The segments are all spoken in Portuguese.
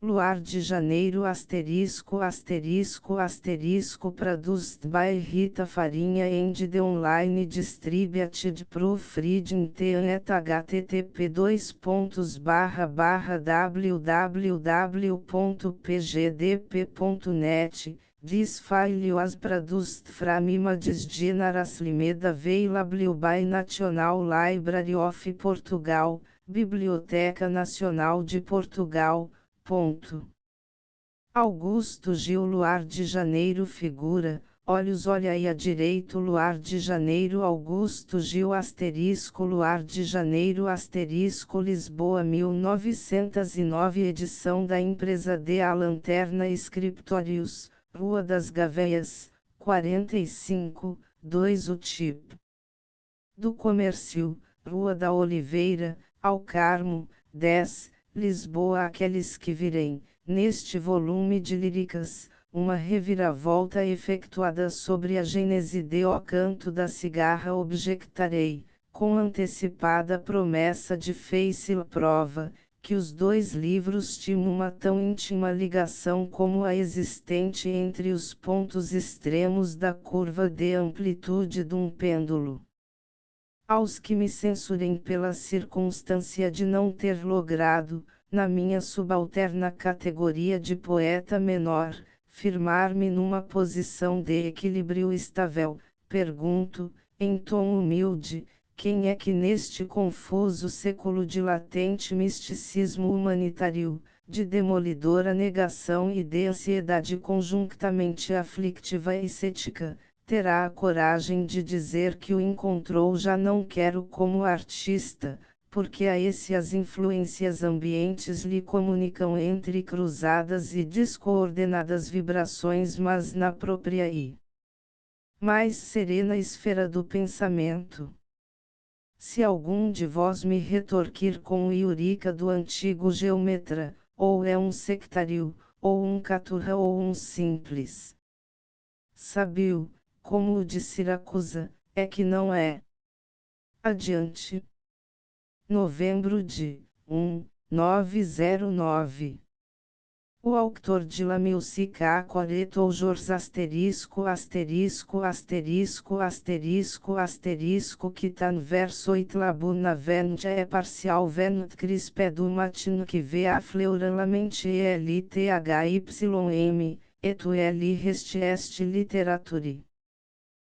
Luar de Janeiro *** produced by Rita Farinha and the online distributed proofreading at http://www.pgdp.net. This file was produced from images generously made available by National Library of Portugal, Biblioteca Nacional de Portugal. Augusto Gil Luar de Janeiro figura, olhos olha aí à direito Luar de Janeiro Augusto Gil Luar de Janeiro Lisboa 1909 edição da empresa de A Lanterna Escritórios, Rua das Gaveias, 45, 2 O tipo do Comércio, Rua da Oliveira, ao Carmo, 10, Lisboa Aqueles que virem, neste volume de líricas, uma reviravolta efetuada sobre a gênese de O Canto da Cigarra objectarei, com antecipada promessa de face-la prova, que os dois livros tinham uma tão íntima ligação como a existente entre os pontos extremos da curva de amplitude de um pêndulo. Aos que me censurem pela circunstância de não ter logrado, na minha subalterna categoria de poeta menor, firmar-me numa posição de equilíbrio estável, pergunto, em tom humilde, quem é que neste confuso século de latente misticismo humanitário, de demolidora negação e de ansiedade conjuntamente aflictiva e cética, terá a coragem de dizer que o encontrou já não quero como artista, porque a esse as influências ambientes lhe comunicam entre cruzadas e descoordenadas vibrações mas na própria e mais serena esfera do pensamento. Se algum de vós me retorquir com o Eurica do antigo geometra, ou é um sectário, ou um caturra ou um simples sábio, como o de Siracusa, é que não é. Adiante. Novembro de 1909. O autor de La Musique à Corette ou jours que tan verso it la buna vente é parcial vent crispe du matin que vê a fleuran la mente LTHYM, et tu li reste est literature.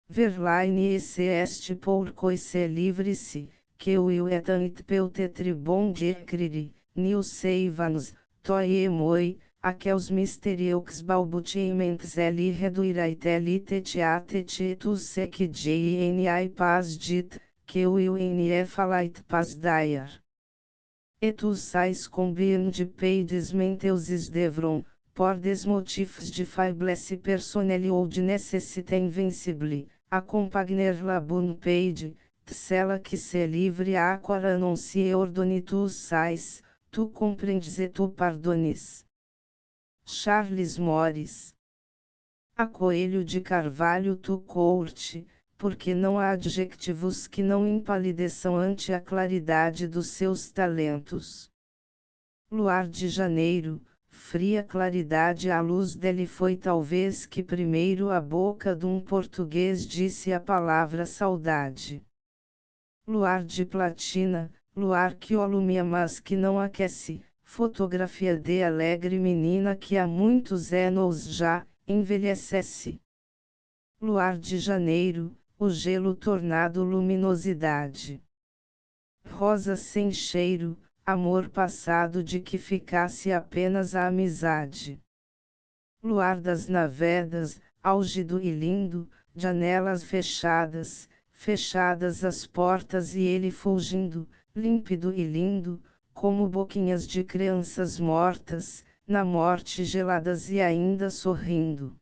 Verlaine esse est pour coise livre-se, que o il est un peut-être bon d'écrire, new savans, toi et moi, aqueles mystérieux balbutiements li reduirait lit tous ce que j'ni pas dit, que o il n'y falait pas d'ailleurs. Et tous sais combien de pages menteuses devront, por des motifs de faiblesse personnelle ou de nécessité invincible, accompagner la bonne page, cela que se livre à quar annonce et ordonne tous sais, tu comprendes et tu pardones. Charles Morris. A Coelho de Carvalho tu courte, porque não há adjetivos que não empalideçam ante a claridade dos seus talentos. Luar de Janeiro, fria claridade à luz dele foi talvez que primeiro a boca de um português disse a palavra saudade. Luar de platina, luar que alumia mas que não aquece, fotografia de alegre menina que há muitos anos já envelhece. Luar de janeiro, o gelo tornado luminosidade. Rosa sem cheiro, amor passado de que ficasse apenas a amizade. Luar das navedas, álgido e lindo, janelas fechadas, fechadas as portas e ele fulgindo, límpido e lindo, como boquinhas de crianças mortas, na morte geladas e ainda sorrindo.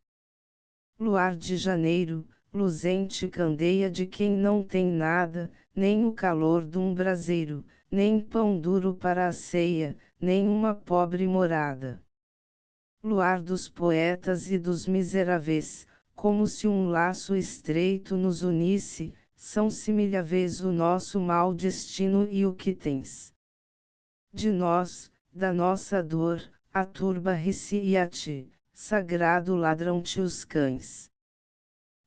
Luar de janeiro, luzente candeia de quem não tem nada, nem o calor de um braseiro, nem pão duro para a ceia, nem uma pobre morada. Luar dos poetas e dos miseráveis, como se um laço estreito nos unisse, são similháveis o nosso mau destino e o que tens de nós, da nossa dor, a turba ri-se e a ti, sagrado ladrão-te os cães.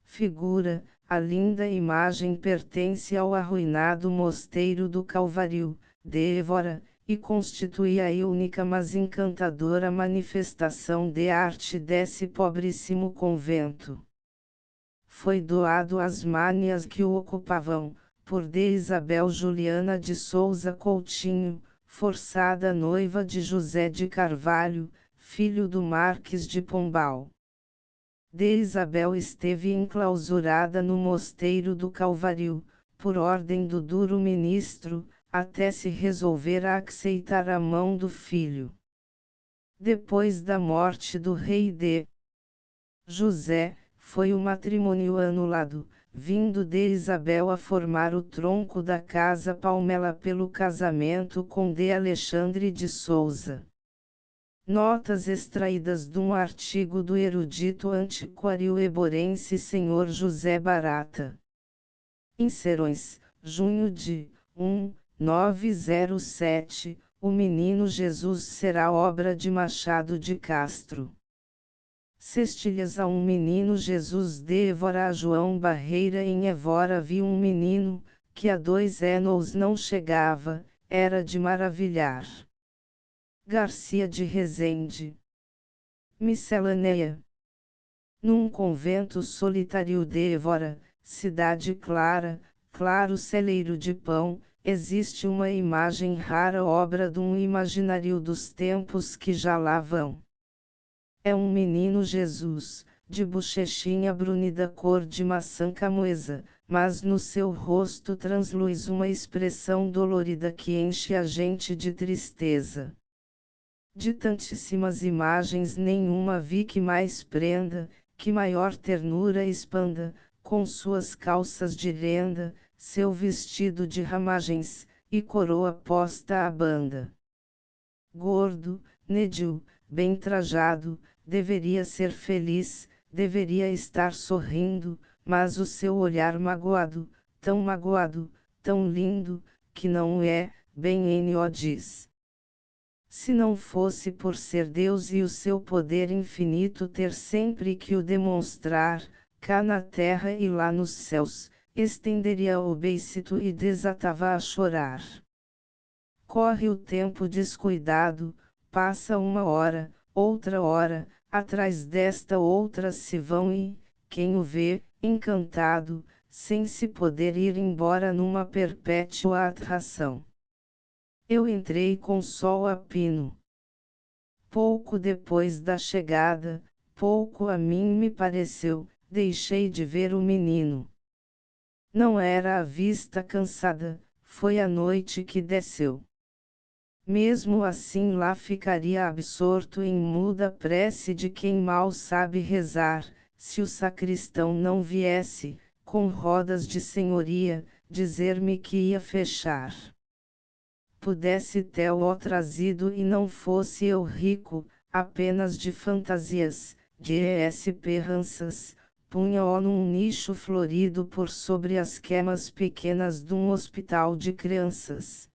Figura, a linda imagem pertence ao arruinado mosteiro do Calvário, de Évora, e constitui a única mas encantadora manifestação de arte desse pobríssimo convento. Foi doado às Mânias que o ocupavam, por D. Isabel Juliana de Souza Coutinho, forçada noiva de José de Carvalho, filho do Marques de Pombal. D. Isabel esteve enclausurada no mosteiro do Calvário, por ordem do duro ministro, até se resolver a aceitar a mão do filho. Depois da morte do rei D. José, foi o matrimônio anulado, vindo de Isabel a formar o tronco da casa Palmela pelo casamento com D. Alexandre de Souza. Notas extraídas de um artigo do erudito antiquário eborense Sr. José Barata. Inserções, junho de 1907, O Menino Jesus será obra de Machado de Castro. Cestilhas a um menino Jesus de Évora a João Barreira em Évora viu um menino, que a 2 anos não chegava, era de maravilhar. Garcia de Rezende. Miscelânea. Num convento solitário de Évora, cidade clara, claro celeiro de pão, existe uma imagem rara obra de um imaginário dos tempos que já lá vão. É um menino Jesus, de bochechinha brunida cor de maçã camoesa, mas no seu rosto transluz uma expressão dolorida que enche a gente de tristeza. De tantíssimas imagens nenhuma vi que mais prenda, que maior ternura expanda, com suas calças de renda, seu vestido de ramagens, e coroa posta à banda. Gordo, nédio, bem trajado, deveria ser feliz, deveria estar sorrindo, mas o seu olhar magoado, tão lindo, que não é, bem N.O. diz. Se não fosse por ser Deus e o seu poder infinito ter sempre que o demonstrar, cá na terra e lá nos céus, estenderia o beiço e desatava a chorar. Corre o tempo descuidado, passa uma hora, outra hora, atrás desta outra se vão e, quem o vê, encantado, sem se poder ir embora numa perpétua atração. Eu entrei com sol a pino. Pouco depois da chegada, pouco a mim me pareceu, deixei de ver o menino. Não era a vista cansada, foi a noite que desceu. Mesmo assim lá ficaria absorto em muda prece de quem mal sabe rezar, se o sacristão não viesse, com rodas de senhoria, dizer-me que ia fechar. Pudesse ter-o trazido e não fosse eu rico, apenas de fantasias, de esperanças, punha-o num nicho florido por sobre as camas pequenas de um hospital de crianças.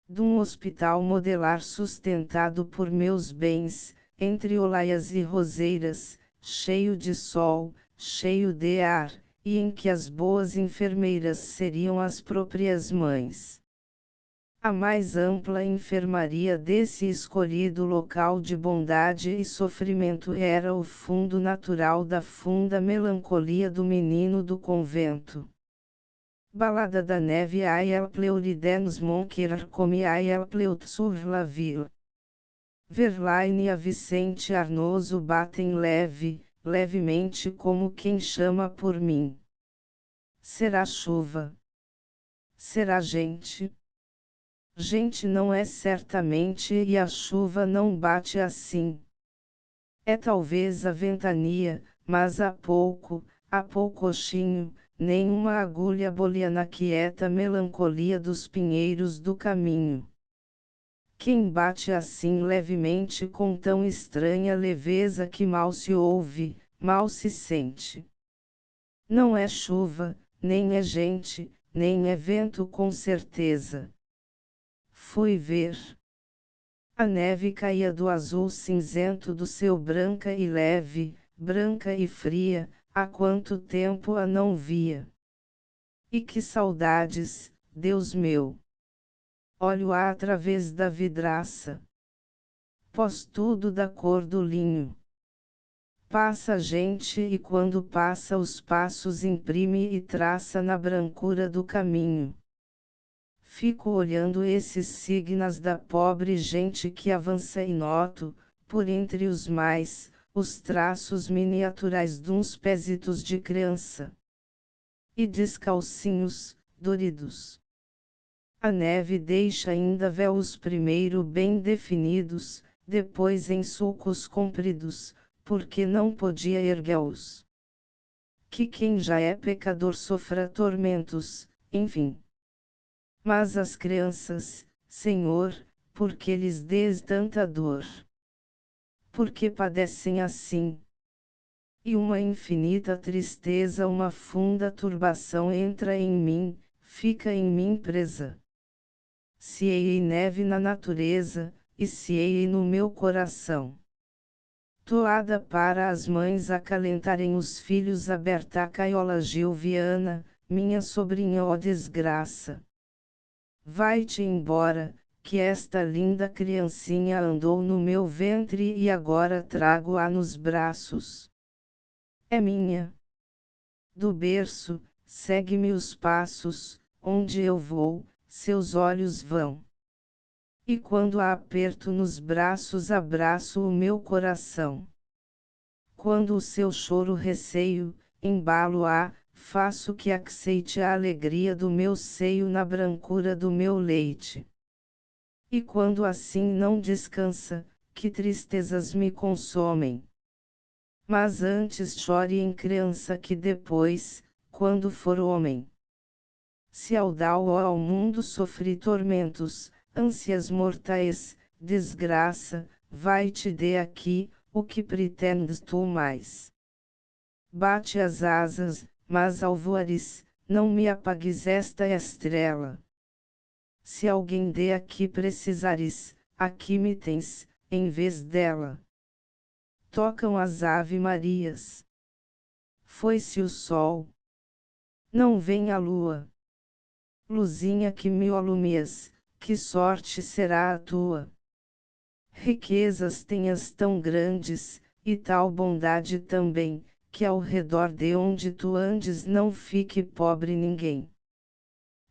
De um hospital modelar sustentado por meus bens, entre olaias e roseiras, cheio de sol, cheio de ar, e em que as boas enfermeiras seriam as próprias mães. A mais ampla enfermaria desse escolhido local de bondade e sofrimento era o fundo natural da funda melancolia do menino do convento. Balada da neve el pleuridenos monquerar come el pleut sur la ville. Verlaine a Vicente Arnoso batem levemente como quem chama por mim. Será chuva? Será gente? Gente não é certamente e a chuva não bate assim. É talvez a ventania, mas há poucochinho, nenhuma agulha bolia na quieta melancolia dos pinheiros do caminho. Quem bate assim levemente com tão estranha leveza que mal se ouve, mal se sente. Não é chuva, nem é gente, nem é vento com certeza. Fui ver. A neve caía do azul cinzento do céu branca e leve, branca e fria, há quanto tempo a não via. E que saudades, Deus meu! Olho-a através da vidraça. Pós tudo da cor do linho. Passa a gente e quando passa os passos imprime e traça na brancura do caminho. Fico olhando esses signos da pobre gente que avança e noto, por entre os traços miniaturais d'uns pésitos de criança. E descalcinhos, doridos. A neve deixa ainda véus primeiro bem definidos, depois em sulcos compridos, porque não podia erguê-los. Que quem já é pecador sofra tormentos, enfim. Mas as crianças, Senhor, por que lhes dês tanta dor? Por que padecem assim? E uma infinita tristeza, uma funda turbação entra em mim, fica em mim presa. Se hei neve na natureza, e se hei no meu coração. Toada para as mães acalentarem os filhos, aberta a caiola Gilviana, minha sobrinha, ó desgraça. Vai-te embora, que esta linda criancinha andou no meu ventre e agora trago-a nos braços. É minha. Do berço, segue-me os passos, onde eu vou, seus olhos vão. E quando a aperto nos braços, abraço o meu coração. Quando o seu choro receio, embalo-a, faço que aceite a alegria do meu seio na brancura do meu leite. E quando assim não descansa, que tristezas me consomem. Mas antes chore em criança que depois, quando for homem. Se ao ao mundo sofri tormentos, ânsias mortais, desgraça, vai-te de aqui, o que pretendes tu mais? Bate as asas, mas ao voares, não me apagues esta estrela. Se alguém de aqui precisares, aqui me tens, em vez dela. Tocam as ave-marias. Foi-se o sol. Não vem a lua. Luzinha que me alumias, que sorte será a tua? Riquezas tenhas tão grandes, e tal bondade também, que ao redor de onde tu andes não fique pobre ninguém.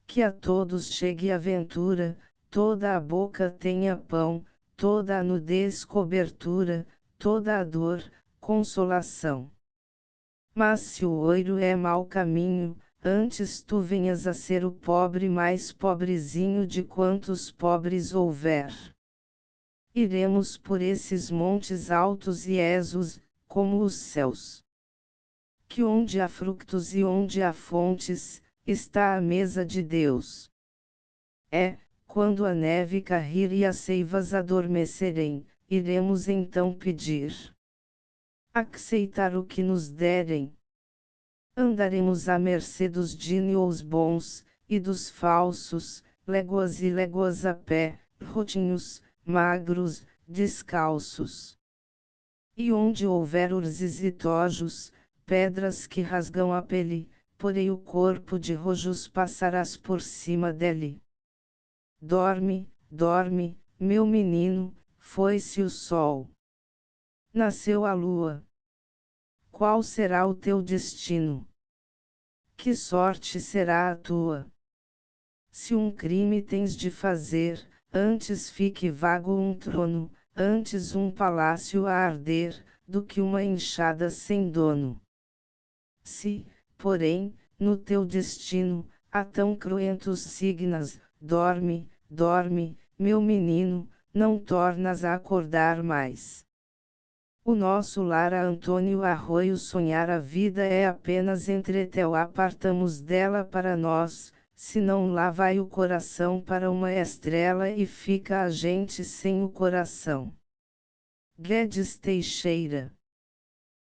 Que a todos chegue a ventura, toda a boca tenha pão, toda a nudez cobertura, toda a dor, consolação. Mas se o oiro é mau caminho, antes tu venhas a ser o pobre mais pobrezinho de quantos pobres houver. Iremos por esses montes altos e esos, como os céus. Que onde há frutos e onde há fontes, está a mesa de Deus. É, quando a neve cair e as seivas adormecerem, iremos então pedir. Aceitar o que nos derem. Andaremos à mercê dos dínios bons, e dos falsos, léguas e léguas a pé, rotinhos, magros, descalços. E onde houver urzes e tojos, pedras que rasgam a pele, porém o corpo de rojos passarás por cima dele. Dorme, dorme, meu menino, foi-se o sol. Nasceu a lua. Qual será o teu destino? Que sorte será a tua? Se um crime tens de fazer, antes fique vago um trono, antes um palácio a arder, do que uma enxada sem dono. Se, porém, no teu destino, há tão cruentos signos, dorme, dorme, meu menino, não tornas a acordar mais. O nosso lar a Antônio Arroio sonhar a vida é apenas entretel apartamos dela para nós, senão lá vai o coração para uma estrela e fica a gente sem o coração. Guedes Teixeira.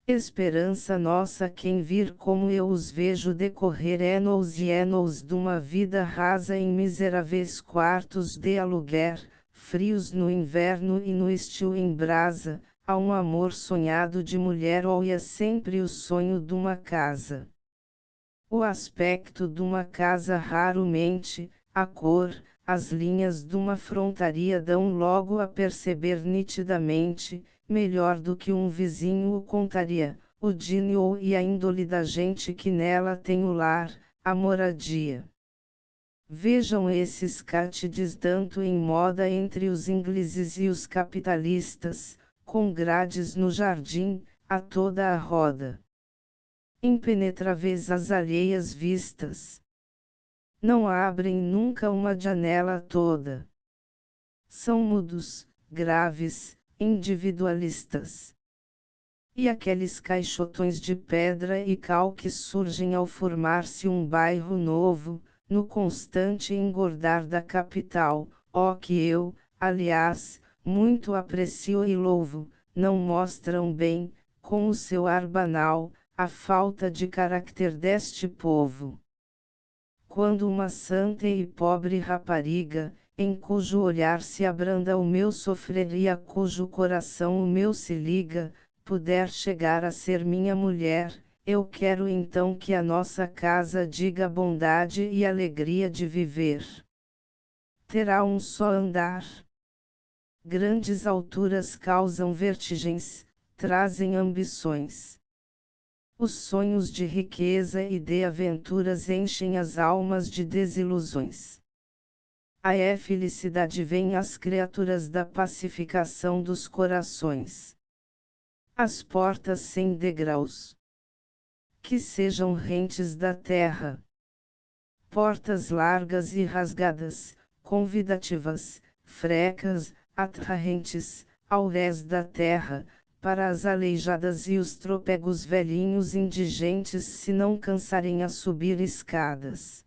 Esperança nossa quem vir como eu os vejo decorrer anos e anos de uma vida rasa em miseráveis quartos de aluguer, frios no inverno e no estio em brasa, há um amor sonhado de mulher ou é sempre o sonho de uma casa. O aspecto de uma casa raramente, a cor, as linhas de uma frontaria dão logo a perceber nitidamente, melhor do que um vizinho o contaria, o gênio e a índole da gente que nela tem o lar, a moradia. Vejam esses cátides tanto em moda entre os ingleses e os capitalistas, com grades no jardim, a toda a roda. Impenetráveis as alheias vistas. Não abrem nunca uma janela toda. São mudos, graves, individualistas. E aqueles caixotões de pedra e cal que surgem ao formar-se um bairro novo, no constante engordar da capital, ó que eu, aliás, muito aprecio e louvo, não mostram bem, com o seu ar banal, a falta de caráter deste povo. Quando uma santa e pobre rapariga, em cujo olhar se abranda o meu sofrer e a cujo coração o meu se liga, puder chegar a ser minha mulher, eu quero então que a nossa casa diga bondade e alegria de viver. Terá um só andar. Grandes alturas causam vertigens, trazem ambições. Os sonhos de riqueza e de aventuras enchem as almas de desilusões. A felicidade vem às criaturas da pacificação dos corações. As portas sem degraus. Que sejam rentes da terra. Portas largas e rasgadas, convidativas, frecas, atraentes, aurés da terra, para as aleijadas e os trôpegos velhinhos indigentes se não cansarem a subir escadas.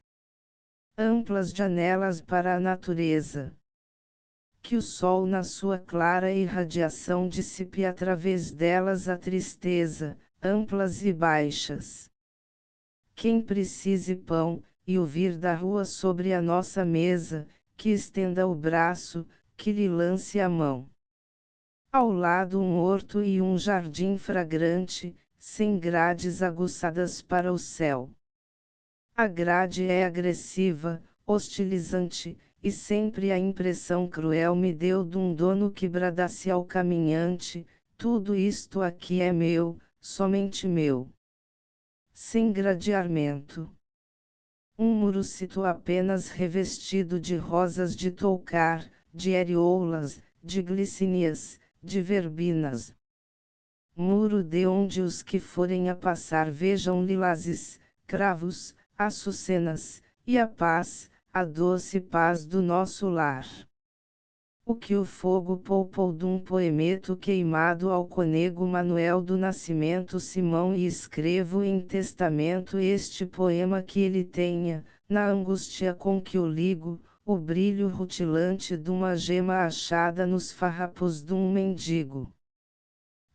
Amplas janelas para a natureza. Que o sol na sua clara irradiação dissipe através delas a tristeza, amplas e baixas. Quem precise pão, e o vir da rua sobre a nossa mesa, que estenda o braço, que lhe lance a mão. Ao lado um horto e um jardim fragrante, sem grades aguçadas para o céu. A grade é agressiva, hostilizante, e sempre a impressão cruel me deu de um dono que bradasse ao caminhante: tudo isto aqui é meu, somente meu. Sem gradeamento. Um murocito apenas revestido de rosas de toucar, de areolas, de glicínias, de verbinas. Muro de onde os que forem a passar vejam lilazes, cravos, açucenas, e a paz, a doce paz do nosso lar. O que o fogo poupou de um poemeto queimado ao conego Manuel do Nascimento Simão, e escrevo em testamento este poema que ele tenha, na angústia com que o ligo, o brilho rutilante de uma gema achada nos farrapos de um mendigo.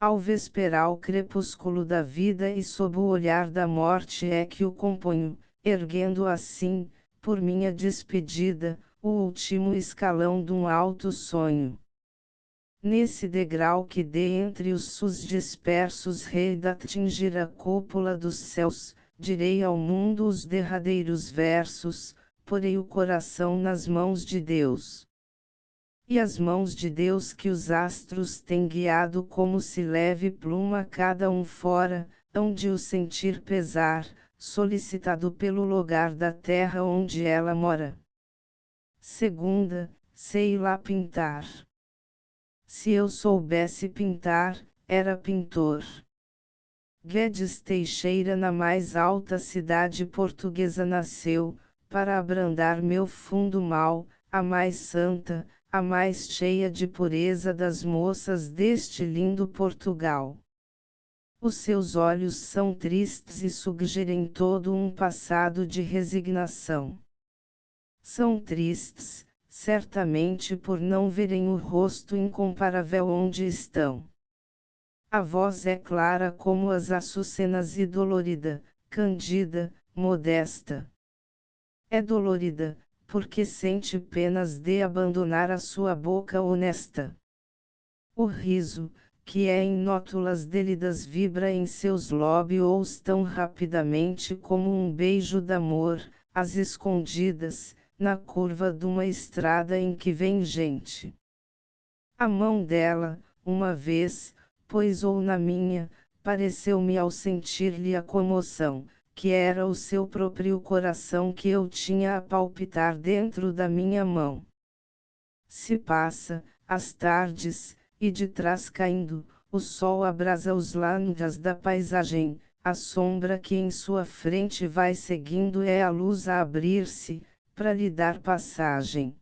Ao vesperal crepúsculo da vida e sob o olhar da morte é que o componho, erguendo assim, por minha despedida, o último escalão de um alto sonho. Nesse degrau que dê entre os sus dispersos rei de atingir a cúpula dos céus, direi ao mundo os derradeiros versos, porei o coração nas mãos de Deus. E as mãos de Deus que os astros têm guiado como se leve pluma cada um fora, hão de o sentir pesar, solicitado pelo lugar da terra onde ela mora. Segunda, sei lá pintar. Se eu soubesse pintar, era pintor. Guedes Teixeira, na mais alta cidade portuguesa nasceu, para abrandar meu fundo mal, a mais santa, a mais cheia de pureza das moças deste lindo Portugal. Os seus olhos são tristes e sugerem todo um passado de resignação. São tristes, certamente por não verem o rosto incomparável onde estão. A voz é clara como as açucenas e dolorida, candida, modesta. É dolorida, porque sente penas de abandonar a sua boca honesta. O riso, que é em nótulas délidas vibra em seus lábios tão rapidamente como um beijo d'amor, às escondidas, na curva de uma estrada em que vem gente. A mão dela, uma vez, poisou na minha, pareceu-me ao sentir-lhe a comoção, que era o seu próprio coração que eu tinha a palpitar dentro da minha mão. Se passa, às tardes, e de trás caindo, o sol abrasa os lânguidas da paisagem, a sombra que em sua frente vai seguindo é a luz a abrir-se, para lhe dar passagem.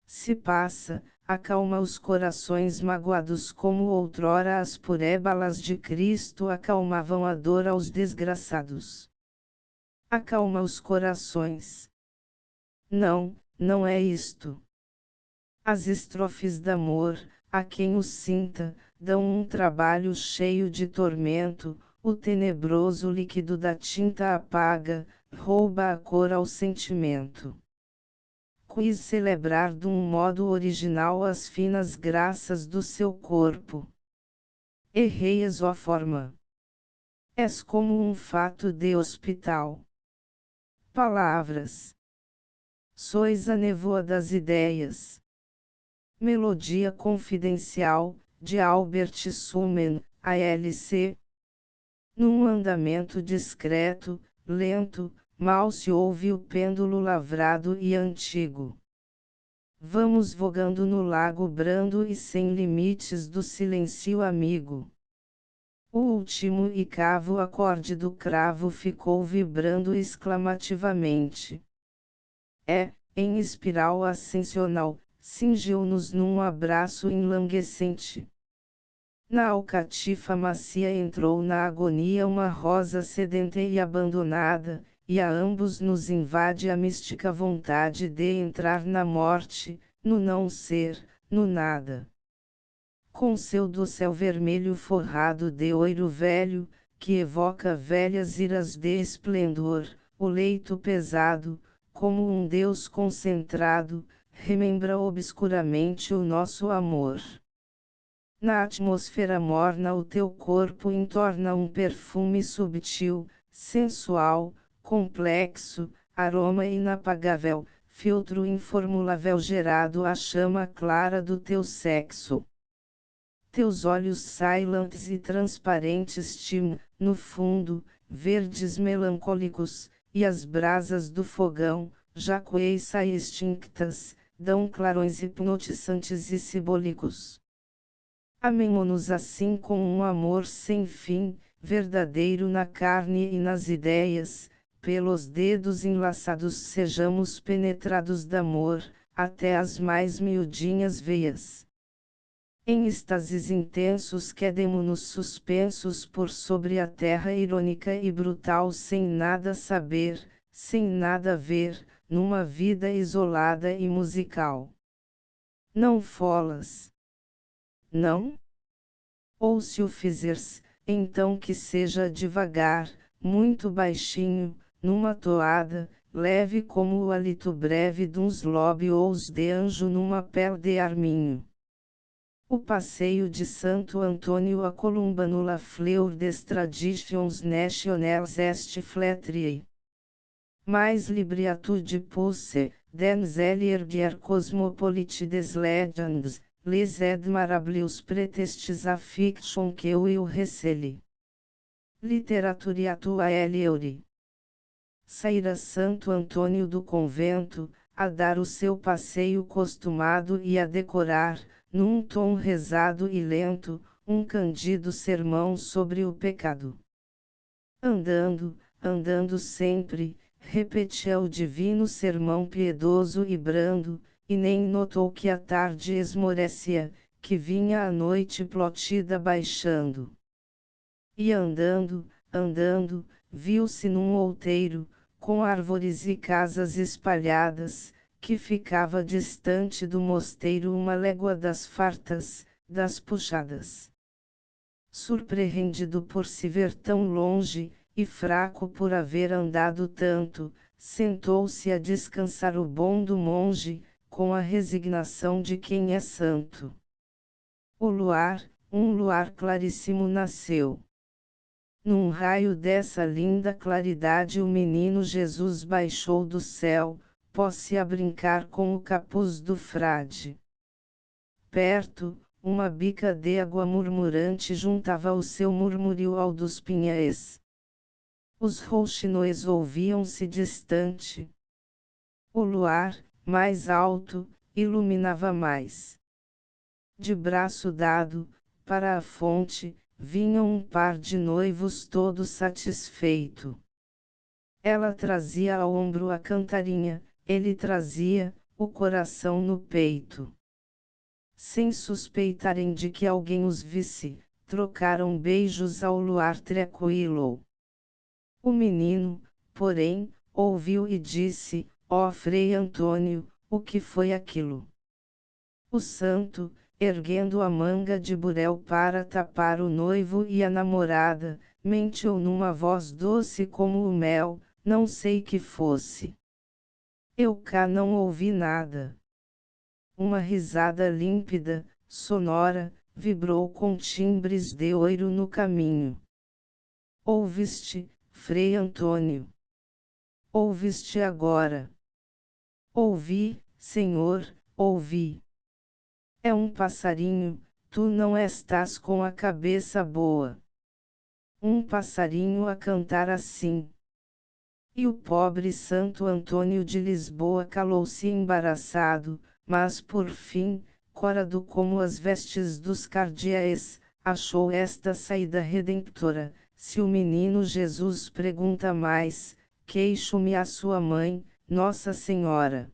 Se passa, acalma os corações magoados como outrora as purébalas de Cristo acalmavam a dor aos desgraçados. Acalma os corações. Não, não é isto. As estrofes d'amor, a quem os sinta, dão um trabalho cheio de tormento, o tenebroso líquido da tinta apaga, rouba a cor ao sentimento. Quis celebrar de um modo original as finas graças do seu corpo. Erreias ó forma. És como um fato de hospital. Palavras. Sois a névoa das ideias. Melodia Confidencial, de Albert Schumann, ALC. Num andamento discreto, lento, mal se ouve o pêndulo lavrado e antigo. Vamos vogando no lago brando e sem limites do silêncio amigo. O último e cavo acorde do cravo ficou vibrando exclamativamente. Em espiral ascensional, cingiu-nos num abraço enlanguescente. Na alcatifa macia entrou na agonia uma rosa sedenta e abandonada, e a ambos nos invade a mística vontade de entrar na morte, no não ser, no nada. Com seu dossel vermelho forrado de ouro velho, que evoca velhas iras de esplendor, o leito pesado, como um Deus concentrado, remembra obscuramente o nosso amor. Na atmosfera morna o teu corpo entorna um perfume subtil, sensual, complexo, aroma inapagável, filtro informulável gerado à chama clara do teu sexo. Teus olhos silentes e transparentes no fundo, verdes melancólicos, e as brasas do fogão, já coeça e extinctas, dão clarões hipnotizantes e simbólicos. Amemo-nos assim com um amor sem fim, verdadeiro na carne e nas ideias, pelos dedos enlaçados sejamos penetrados d'amor, até as mais miudinhas veias. Em êxtases intensos quedemo-nos suspensos por sobre a terra irônica e brutal sem nada saber, sem nada ver, numa vida isolada e musical. Não folas. Não? Ou se o fizeres, então que seja devagar, muito baixinho, numa toada, leve como o hálito breve d'uns lóbios de anjo numa pele de arminho. O passeio de Santo Antônio a Columba no La Fleur des Traditions Nationales est flatterie. Mais libriatude pousse, dans l'herbière cosmopolite des legends, les admirables pretextes à fiction que eu receli. Literaturiatua Euri. Saíra Santo Antônio do convento, a dar o seu passeio costumado e a decorar, num tom rezado e lento, um candido sermão sobre o pecado. Andando, andando sempre, repetia o divino sermão piedoso e brando, e nem notou que a tarde esmorecia, que vinha a noite plotida baixando. E andando, andando, viu-se num outeiro, com árvores e casas espalhadas, que ficava distante do mosteiro uma légua das fartas, das puxadas. Surpreendido por se ver tão longe, e fraco por haver andado tanto, sentou-se a descansar o bom do monge, com a resignação de quem é santo. Um luar claríssimo nasceu. Num raio dessa linda claridade o menino Jesus baixou do céu, pôs-se a brincar com o capuz do frade. Perto, uma bica de água murmurante juntava o seu murmúrio ao dos pinhais. Os rouxinóis ouviam-se distante. O luar, mais alto, iluminava mais. De braço dado, para a fonte, vinha um par de noivos todo satisfeito. Ela trazia ao ombro a cantarinha, ele trazia o coração no peito. Sem suspeitarem de que alguém os visse, trocaram beijos ao luar tranquilo. O menino, porém, ouviu e disse: ó Frei Antônio, o que foi aquilo? O santo, erguendo a manga de burel para tapar o noivo e a namorada, mentiu numa voz doce como o mel: não sei que fosse. Eu cá não ouvi nada. Uma risada límpida, sonora, vibrou com timbres de ouro no caminho. Ouviste, Frei Antônio? Ouviste agora? Ouvi, Senhor, ouvi. É um passarinho, tu não estás com a cabeça boa. Um passarinho a cantar assim. E o pobre Santo Antônio de Lisboa calou-se embaraçado, mas por fim, corado como as vestes dos cardeais, achou esta saída redemptora: se o menino Jesus pergunta mais, queixo-me a sua mãe, Nossa Senhora.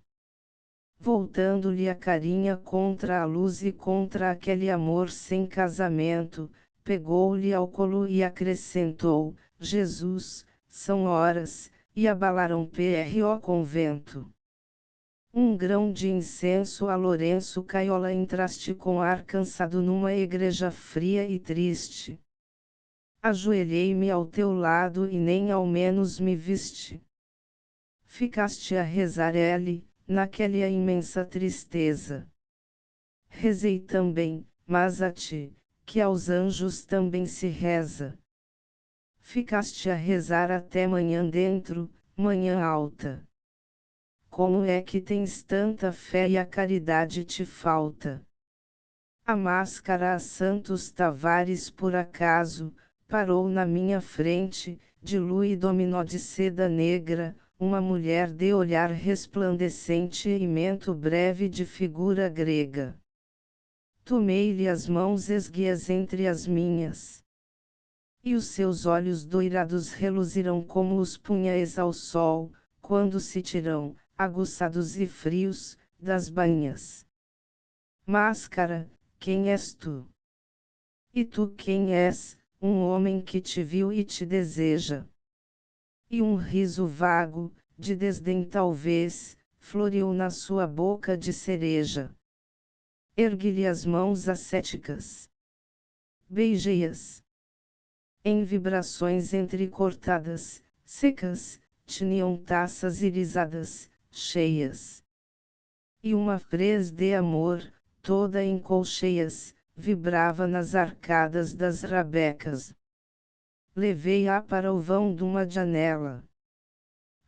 Voltando-lhe a carinha contra a luz e contra aquele amor sem casamento, pegou-lhe ao colo e acrescentou: Jesus, são horas, e abalaram pro convento. Um grão de incenso a Lourenço Caiola entraste com ar cansado numa igreja fria e triste. Ajoelhei-me ao teu lado e nem ao menos me viste. Ficaste a rezar ele, naquela imensa tristeza. Rezei também, mas a ti, que aos anjos também se reza. Ficaste a rezar até manhã dentro, manhã alta. Como é que tens tanta fé e a caridade te falta? A máscara a Santos Tavares por acaso, parou na minha frente, de lua e dominó de seda negra, uma mulher de olhar resplandecente e mento breve de figura grega. Tomei-lhe as mãos esguias entre as minhas. E os seus olhos doirados reluziram como os punhais ao sol, quando se tiram, aguçados e frios, das bainhas. Máscara, quem és tu? E tu quem és? Um homem que te viu e te deseja. E um riso vago, de desdém talvez, floreou na sua boca de cereja. Ergui-lhe as mãos ascéticas. Beijei-as. Em vibrações entrecortadas, secas, tinham taças irisadas, cheias. E uma presa de amor, toda em colcheias, vibrava nas arcadas das rabecas. Levei-a para o vão de uma janela.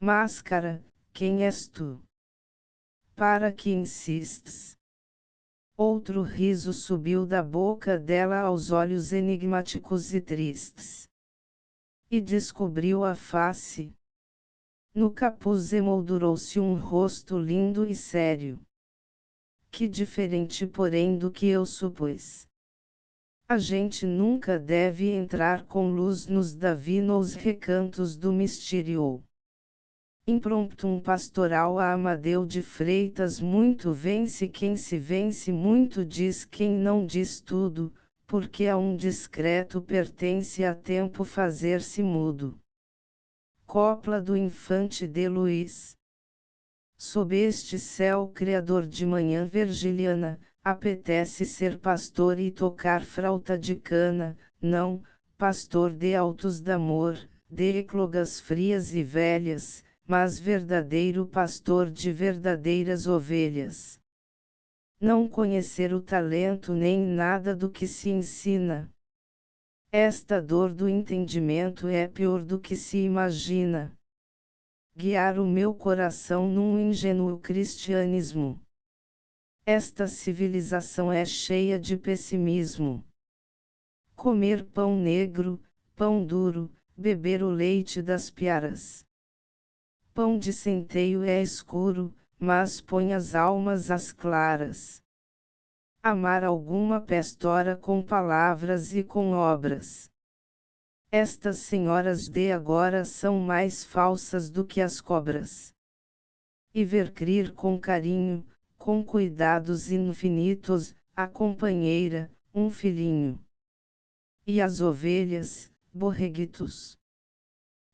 Máscara, quem és tu? Para que insistes? Outro riso subiu da boca dela aos olhos enigmáticos e tristes. E descobriu a face. No capuz emoldurou-se um rosto lindo e sério. Que diferente porém do que eu supus. A gente nunca deve entrar com luz nos davinos recantos do mistério. Impromptum pastoral a Amadeu de Freitas. Muito vence quem se vence, muito diz quem não diz tudo, porque a um discreto pertence a tempo fazer-se mudo. Copla do Infante de Luís. Sob este céu criador de manhã virgiliana, apetece ser pastor e tocar flauta de cana, não, pastor de altos d'amor, de eclogas frias e velhas, mas verdadeiro pastor de verdadeiras ovelhas. Não conhecer o talento nem nada do que se ensina. Esta dor do entendimento é pior do que se imagina. Guiar o meu coração num ingênuo cristianismo. Esta civilização é cheia de pessimismo. Comer pão negro, pão duro, beber o leite das piaras. Pão de centeio é escuro, mas põe as almas às claras. Amar alguma pastora com palavras e com obras. Estas senhoras de agora são mais falsas do que as cobras. E ver crer com carinho, com cuidados infinitos, a companheira, um filhinho. E as ovelhas, borreguitos.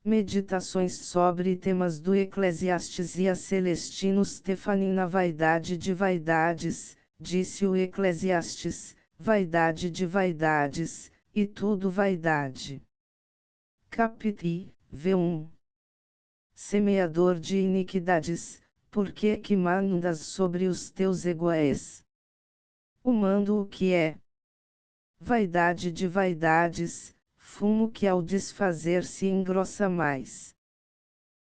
Meditações sobre temas do Eclesiastes e a Celestino Stefanina. Vaidade de vaidades, disse o Eclesiastes, vaidade de vaidades, e tudo vaidade. Capítulo V1. Semeador de iniquidades, por que que mandas sobre os teus iguais? Mando o que é? Vaidade de vaidades, fumo que ao desfazer se engrossa mais.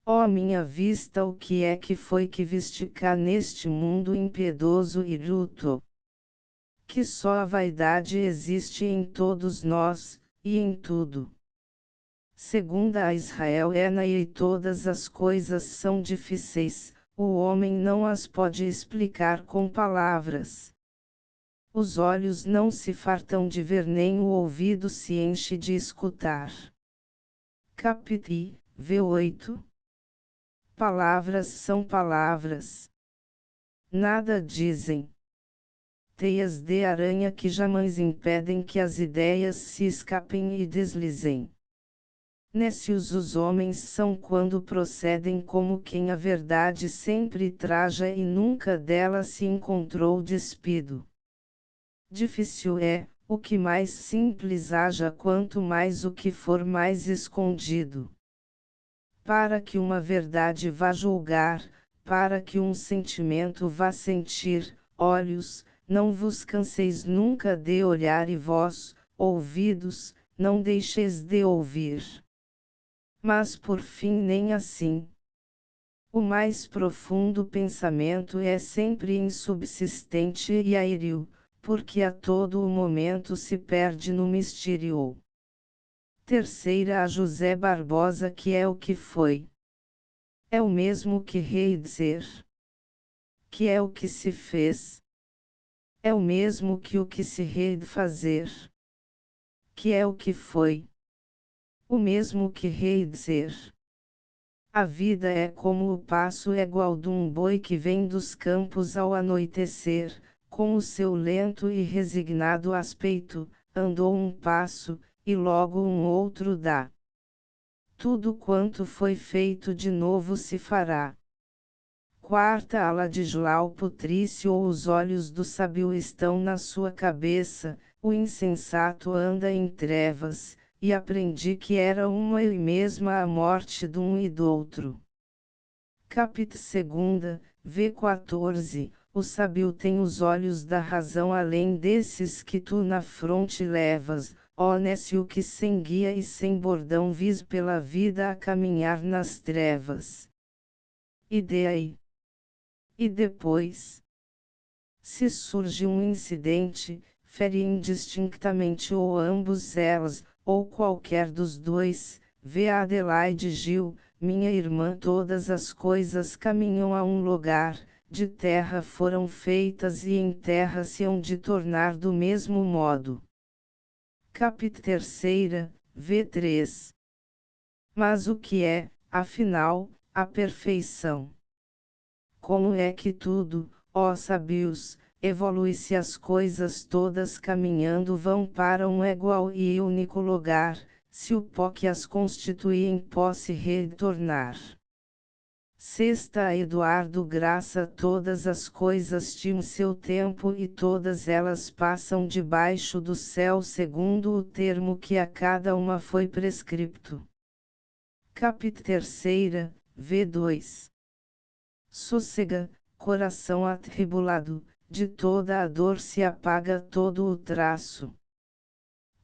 Ó minha vista, o que é que foi que viste cá neste mundo impiedoso e luto? Que só a vaidade existe em todos nós, e em tudo. Segunda a Israel e todas as coisas são difíceis, o homem não as pode explicar com palavras. Os olhos não se fartam de ver nem o ouvido se enche de escutar. Capítulo V8. Palavras são palavras. Nada dizem. Teias de aranha que jamais impedem que as ideias se escapem e deslizem. Nécios os homens são quando procedem como quem a verdade sempre traja e nunca dela se encontrou despido. Difícil é, o que mais simples haja quanto mais o que for mais escondido. Para que uma verdade vá julgar, para que um sentimento vá sentir, olhos, não vos canseis nunca de olhar e vós, ouvidos, não deixeis de ouvir. Mas por fim nem assim. O mais profundo pensamento é sempre insubsistente e aéreo, porque a todo o momento se perde no mistério. Terceira a José Barbosa. Que é o que foi? É o mesmo que rei dizer. Que é o que se fez? É o mesmo que o que se rei de fazer. Que é o que foi? O mesmo que rei dizer. A vida é como o passo igual de um boi que vem dos campos ao anoitecer, com o seu lento e resignado aspecto, andou um passo, e logo um outro dá. Tudo quanto foi feito de novo se fará. Quarta a Ladislau Patrício. Os olhos do sábio estão na sua cabeça, o insensato anda em trevas, e aprendi que era uma e mesma a morte de um e do outro. Capítulo 2, V14. O sábio tem os olhos da razão além desses que tu na fronte levas, ó nécio que sem guia e sem bordão vis pela vida a caminhar nas trevas. E daí? E depois? Se surge um incidente, fere indistintamente ou ambos elas, ou qualquer dos dois, vê a Adelaide Gil, minha irmã. Todas as coisas caminham a um lugar, de terra foram feitas e em terra se hão de tornar do mesmo modo. Capítulo 3, V3. Mas o que é, afinal, a perfeição? Como é que tudo, ó sábios, evolui-se as coisas todas caminhando vão para um igual e único lugar, se o pó que as constitui em pó se retornar. Sexta a Eduardo Graça. Todas as coisas tinham seu tempo e todas elas passam debaixo do céu segundo o termo que a cada uma foi prescrito. Capítulo 3, V2. Sossega, coração atribulado, de toda a dor se apaga todo o traço.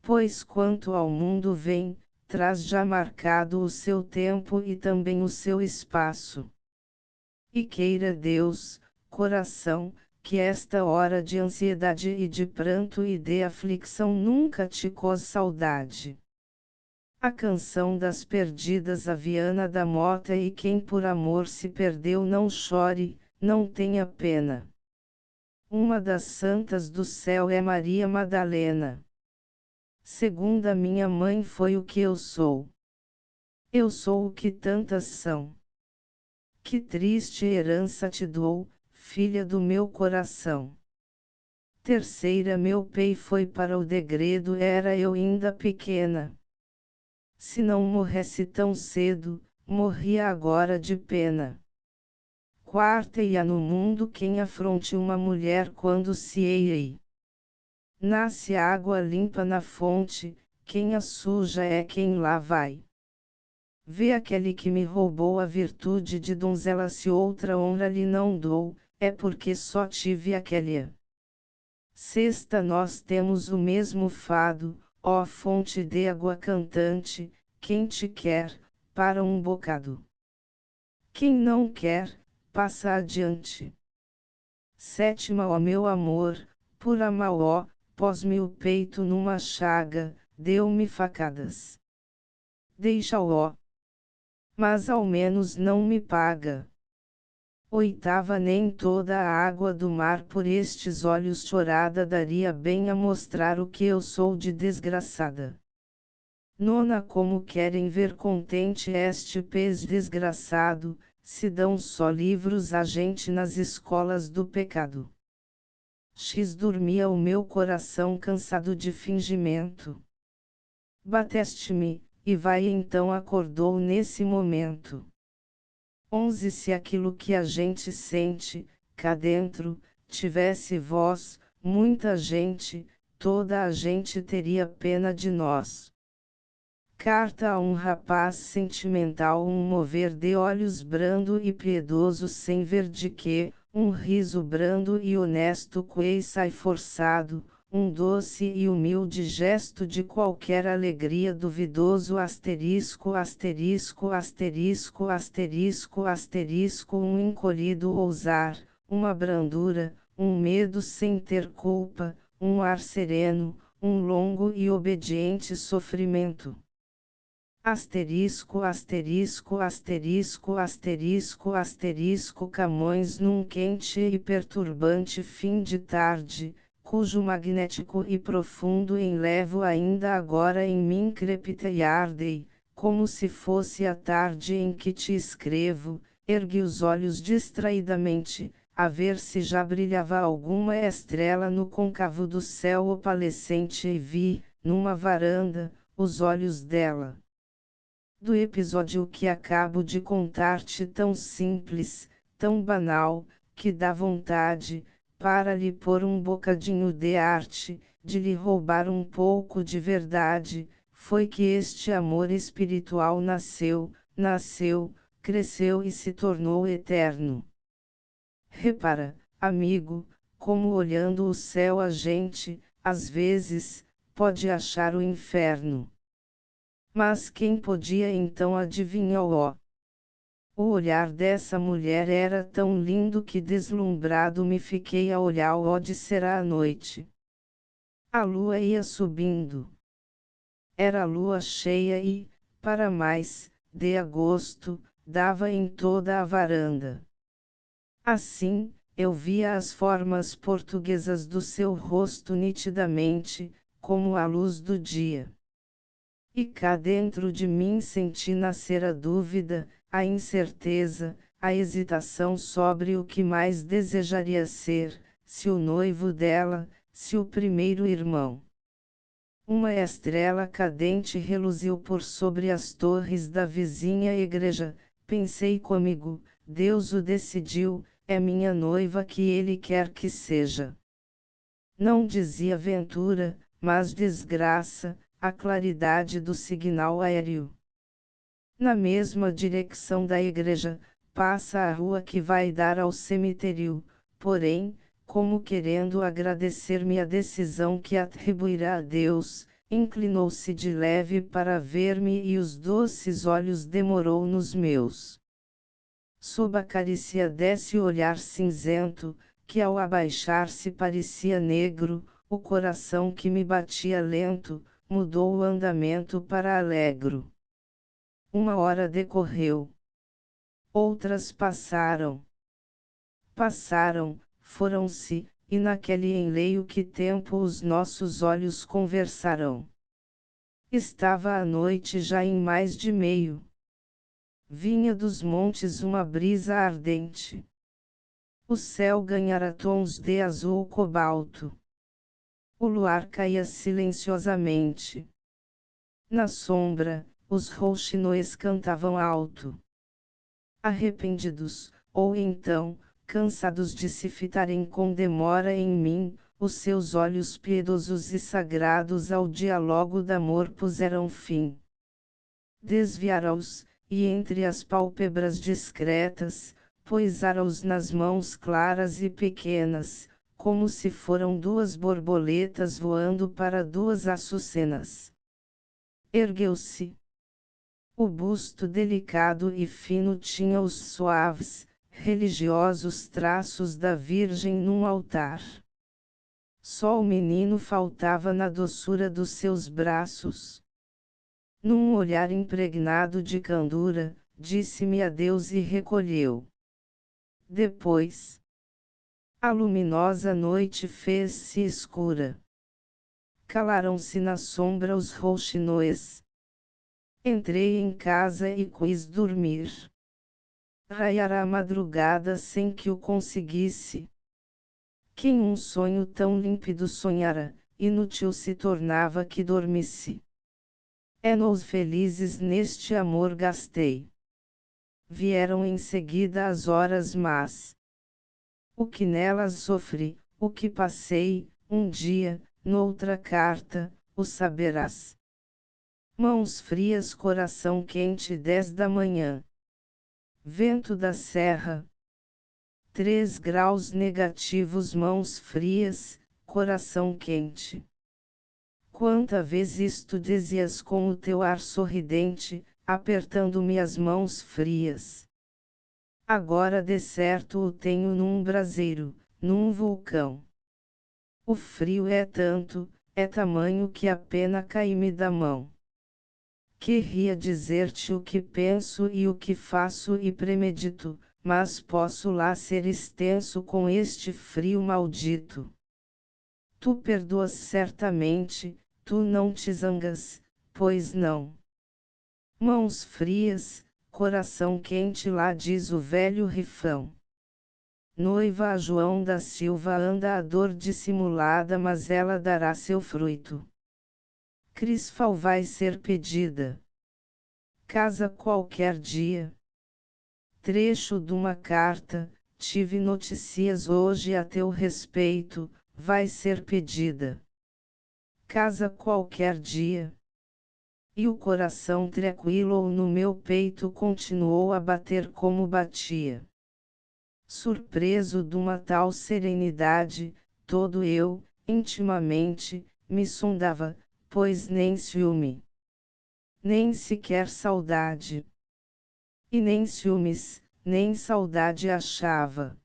Pois quanto ao mundo vem, traz já marcado o seu tempo e também o seu espaço. E queira Deus, coração, que esta hora de ansiedade e de pranto e de aflição nunca te cause saudade. A canção das perdidas a Viana da Mota. E quem por amor se perdeu não chore, não tenha pena. Uma das santas do céu é Maria Madalena. Segunda minha mãe foi o que eu sou. Eu sou o que tantas são. Que triste herança te dou, filha do meu coração. Terceira meu pei foi para o degredo, era eu ainda pequena. Se não morresse tão cedo, morria agora de pena. Quarta e há no mundo quem afronte uma mulher quando se ei. Nasce água limpa na fonte, quem a suja é quem lá vai. Vê aquele que me roubou a virtude de donzela, se outra honra lhe não dou, é porque só tive aquela. Sexta nós temos o mesmo fado, ó fonte de água cantante, quem te quer, para um bocado. Quem não quer, passa adiante. Sétima ó meu amor, por amar ó, pós-me o peito numa chaga, deu-me facadas. Deixa-o ó. Mas ao menos não me paga. Oitava nem toda a água do mar por estes olhos chorada daria bem a mostrar o que eu sou de desgraçada. Nona como querem ver contente este pez desgraçado, se dão só livros a gente nas escolas do pecado. X dormia o meu coração cansado de fingimento. Bateste-me, e vai então acordou nesse momento. 11 Se aquilo que a gente sente, cá dentro, tivesse voz, muita gente, toda a gente teria pena de nós. Carta a um rapaz sentimental. Um mover de olhos brando e piedoso sem ver de que, um riso brando e honesto que sai forçado, um doce e humilde gesto de qualquer alegria duvidoso asterisco asterisco asterisco asterisco asterisco um encolhido ousar, uma brandura, um medo sem ter culpa, um ar sereno, um longo e obediente sofrimento. Asterisco asterisco asterisco asterisco asterisco Camões num quente e perturbante fim de tarde, cujo magnético e profundo enlevo ainda agora em mim crepita e arde, como se fosse a tarde em que te escrevo, ergui os olhos distraidamente, a ver se já brilhava alguma estrela no côncavo do céu opalescente e vi, numa varanda, os olhos dela. Do episódio que acabo de contar-te tão simples, tão banal, que dá vontade, para lhe pôr um bocadinho de arte, de lhe roubar um pouco de verdade, foi que este amor espiritual nasceu, cresceu e se tornou eterno. Repara, amigo, como olhando o céu a gente, às vezes, pode achar o inferno. Mas quem podia então adivinhá-lo? O olhar dessa mulher era tão lindo que deslumbrado me fiquei a olhar-o de será a noite. A lua ia subindo. Era a lua cheia e, para mais, de agosto, dava em toda a varanda. Assim, eu via as formas portuguesas do seu rosto nitidamente, como a luz do dia. E cá dentro de mim senti nascer a dúvida, a incerteza, a hesitação sobre o que mais desejaria ser, se o noivo dela, se o primeiro irmão. Uma estrela cadente reluziu por sobre as torres da vizinha igreja, pensei comigo, Deus o decidiu, é minha noiva que ele quer que seja. Não dizia ventura, mas desgraça, a claridade do sinal aéreo. Na mesma direção da igreja, passa a rua que vai dar ao cemitério, porém, como querendo agradecer-me a decisão que atribuirá a Deus, inclinou-se de leve para ver-me e os doces olhos demorou nos meus. Sob a carícia desse olhar cinzento, que ao abaixar-se parecia negro, o coração que me batia lento, mudou o andamento para alegro. Uma hora decorreu. Outras passaram. Passaram, foram-se, e naquele enleio que tempo os nossos olhos conversarão. Estava a noite já em mais de meio. Vinha dos montes uma brisa ardente. O céu ganhara tons de azul cobalto. O luar caía silenciosamente. Na sombra, os rouxinoes cantavam alto. Arrependidos, ou então, cansados de se fitarem com demora em mim, os seus olhos piedosos e sagrados ao diálogo d'amor puseram fim. Desviara-os, e entre as pálpebras discretas, poisara-os nas mãos claras e pequenas, como se foram duas borboletas voando para duas açucenas. Ergueu-se. O busto delicado e fino tinha os suaves, religiosos traços da Virgem num altar. Só o menino faltava na doçura dos seus braços. Num olhar impregnado de candura, disse-me adeus e recolheu. Depois, a luminosa noite fez-se escura. Calaram-se na sombra os rouxinoes. Entrei em casa e quis dormir. Raiara a madrugada sem que o conseguisse. Quem um sonho tão límpido sonhara, inútil se tornava que dormisse. Anos felizes neste amor gastei. Vieram em seguida as horas más. O que nelas sofri, o que passei, um dia, noutra carta, o saberás. Mãos frias, coração quente, 10 da manhã. Vento da serra. 3 graus negativos, mãos frias, coração quente. Quanta vez isto dizias com o teu ar sorridente, apertando-me as mãos frias. Agora de certo o tenho num braseiro, num vulcão. O frio é tanto, é tamanho que a pena cai-me da mão. Querria dizer-te o que penso e o que faço e premedito, mas posso lá ser extenso com este frio maldito. Tu perdoas certamente, tu não te zangas, pois não. Mãos frias, coração quente, lá diz o velho rifão. Noiva a João da Silva anda a dor dissimulada, mas ela dará seu fruto. Crisfal vai ser pedida. Casa qualquer dia. Trecho de uma carta, tive notícias hoje a teu respeito, vai ser pedida. Casa qualquer dia. E o coração tranquilo no meu peito continuou a bater como batia. Surpreso de uma tal serenidade, todo eu, intimamente, me sondava, pois nem ciúme, nem sequer saudade. E nem ciúmes, nem saudade achava.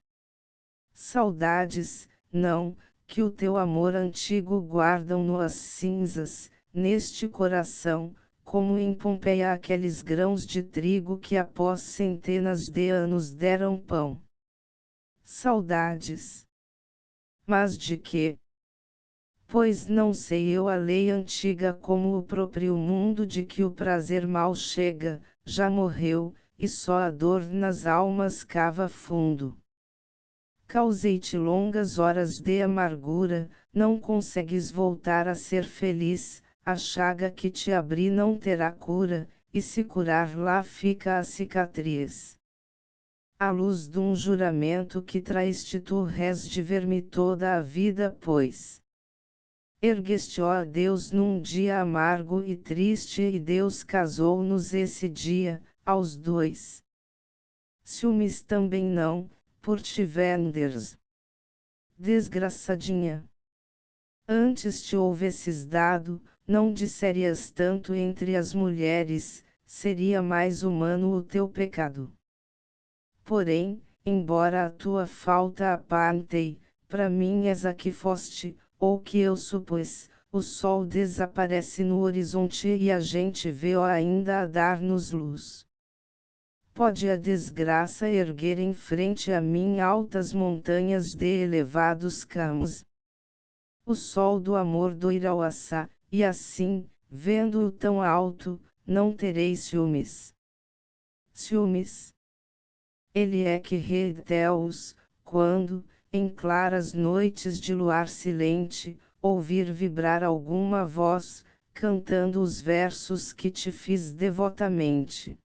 Saudades, não, que o teu amor antigo guardam-no as cinzas, neste coração, como em Pompeia aqueles grãos de trigo que após centenas de anos deram pão. Saudades. Mas de quê? Pois não sei eu a lei antiga como o próprio mundo de que o prazer mal chega, já morreu, e só a dor nas almas cava fundo. Causei-te longas horas de amargura, não consegues voltar a ser feliz, a chaga que te abri não terá cura, e se curar lá fica a cicatriz. À luz de um juramento que traíste tu rés de ver-me toda a vida, pois Ergueste, ó Deus, num dia amargo e triste, e Deus casou-nos esse dia, aos dois. Ciúmes também não, por te venderes. Desgraçadinha. Antes te houvesses dado, não disserias tanto entre as mulheres, seria mais humano o teu pecado. Porém, embora a tua falta aparentei, para mim és a que foste, ou que eu supus, o sol desaparece no horizonte e a gente vê-o ainda a dar-nos luz. Pode a desgraça erguer em frente a mim altas montanhas de elevados campos. O sol do amor doirá-o-á, e assim, vendo-o tão alto, não tereis ciúmes. Ciúmes. Ele é que retel-os, quando, em claras noites de luar silente, ouvir vibrar alguma voz, cantando os versos que te fiz devotamente.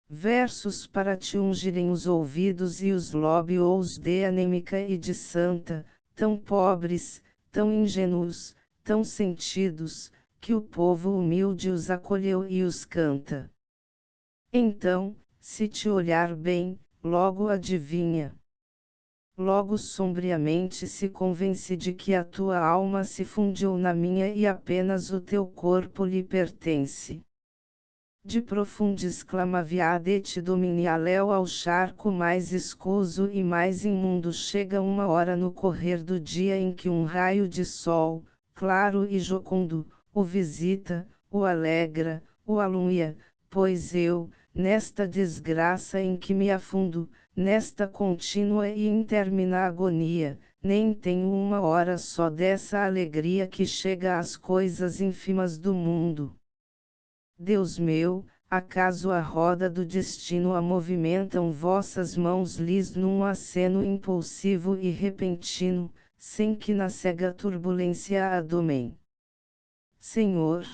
Versos para te ungirem os ouvidos e os lóbios de anêmica e de santa, tão pobres, tão ingênuos, tão sentidos, que o povo humilde os acolheu e os canta. Então, se te olhar bem, logo adivinha. Logo sombriamente se convence de que a tua alma se fundiu na minha e apenas o teu corpo lhe pertence. De profundis clamaviade te dominialéu ao charco mais escuso e mais imundo chega uma hora no correr do dia em que um raio de sol, claro e jocundo, o visita, o alegra, o alumia, pois eu, nesta desgraça em que me afundo, nesta contínua e intermina agonia, nem tenho uma hora só dessa alegria que chega às coisas ínfimas do mundo. Deus meu, acaso a roda do destino a movimentam vossas mãos lis num aceno impulsivo e repentino, sem que na cega turbulência a domem? Senhor,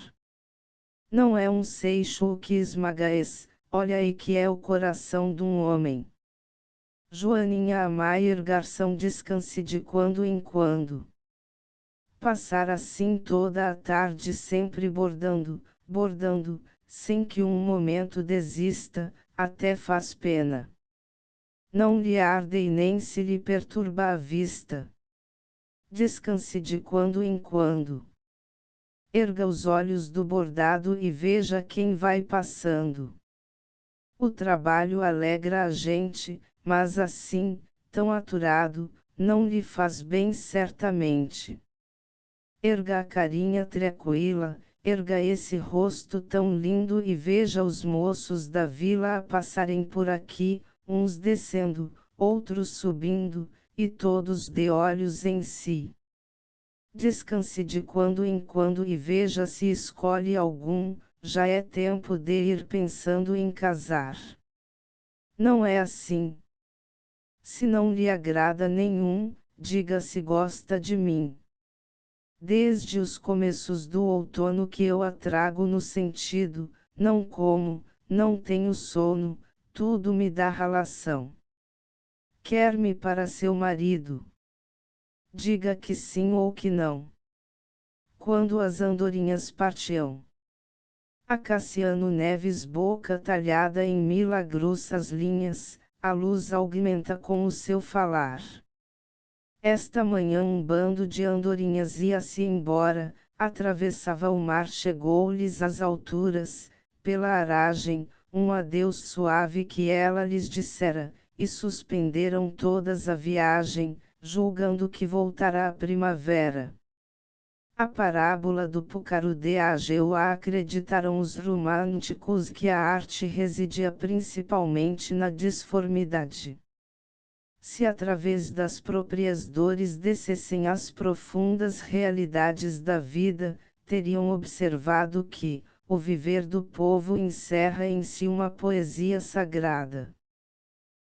não é um seixo o que esmagaes, olha aí que é o coração de um homem. Joaninha Amayer Garção descanse de quando em quando. Passar assim toda a tarde sempre bordando, bordando, sem que um momento desista, até faz pena. Não lhe arde e nem se lhe perturba a vista. Descanse de quando em quando. Erga os olhos do bordado e veja quem vai passando. O trabalho alegra a gente, mas assim, tão aturado, não lhe faz bem certamente. Erga a carinha tranquila, erga esse rosto tão lindo e veja os moços da vila a passarem por aqui, uns descendo, outros subindo, e todos de olhos em si. Descanse de quando em quando e veja se escolhe algum, já é tempo de ir pensando em casar. Não é assim. Se não lhe agrada nenhum, diga se gosta de mim. Desde os começos do outono que eu a trago no sentido, não como, não tenho sono, tudo me dá ralação. Quer-me para seu marido? Diga que sim ou que não. Quando as andorinhas partiam. A Cassiano Neves, boca talhada em milagrosas linhas, a luz augmenta com o seu falar. Esta manhã um bando de andorinhas ia-se embora, atravessava o mar, chegou-lhes às alturas, pela aragem, um adeus suave que ela lhes dissera, e suspenderam todas a viagem, julgando que voltará a primavera. A parábola do Púcaro de Ageu a acreditaram os românticos que a arte residia principalmente na disformidade. Se através das próprias dores descessem às profundas realidades da vida, teriam observado que, o viver do povo encerra em si uma poesia sagrada.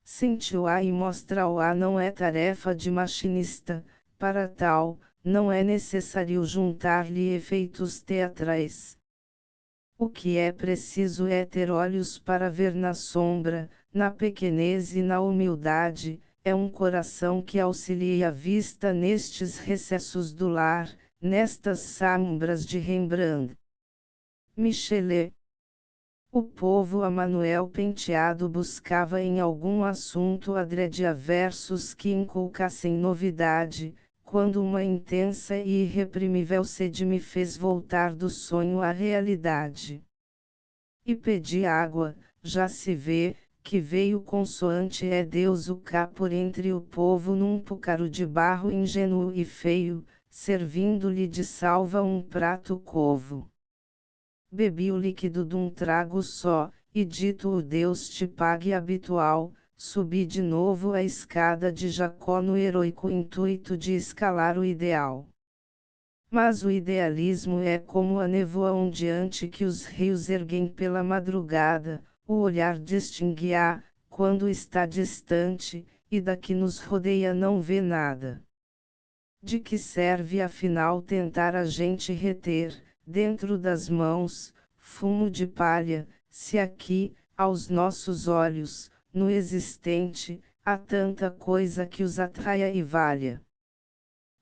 Sentiu-a e mostra-o-a não é tarefa de machinista, para tal, não é necessário juntar-lhe efeitos teatrais. O que é preciso é ter olhos para ver na sombra, na pequenez e na humildade, é um coração que auxilie a vista nestes recessos do lar, nestas sombras de Rembrandt. Michelet. O povo a Manuel Penteado buscava em algum assunto adrede-versos que inculcassem novidade, quando uma intensa e irreprimível sede me fez voltar do sonho à realidade. E pedi água, já se vê, que veio consoante é Deus o cá por entre o povo num púcaro de barro ingênuo e feio, servindo-lhe de salva um prato covo. Bebi o líquido de um trago só, e dito o Deus te pague habitual, subi de novo a escada de Jacó no heroico intuito de escalar o ideal. Mas o idealismo é como a névoa ondeante que os rios erguem pela madrugada, o olhar distingue-a, quando está distante, e da que nos rodeia não vê nada. De que serve afinal tentar a gente reter, dentro das mãos, fumo de palha, se aqui, aos nossos olhos, no existente, há tanta coisa que os atraia e valha.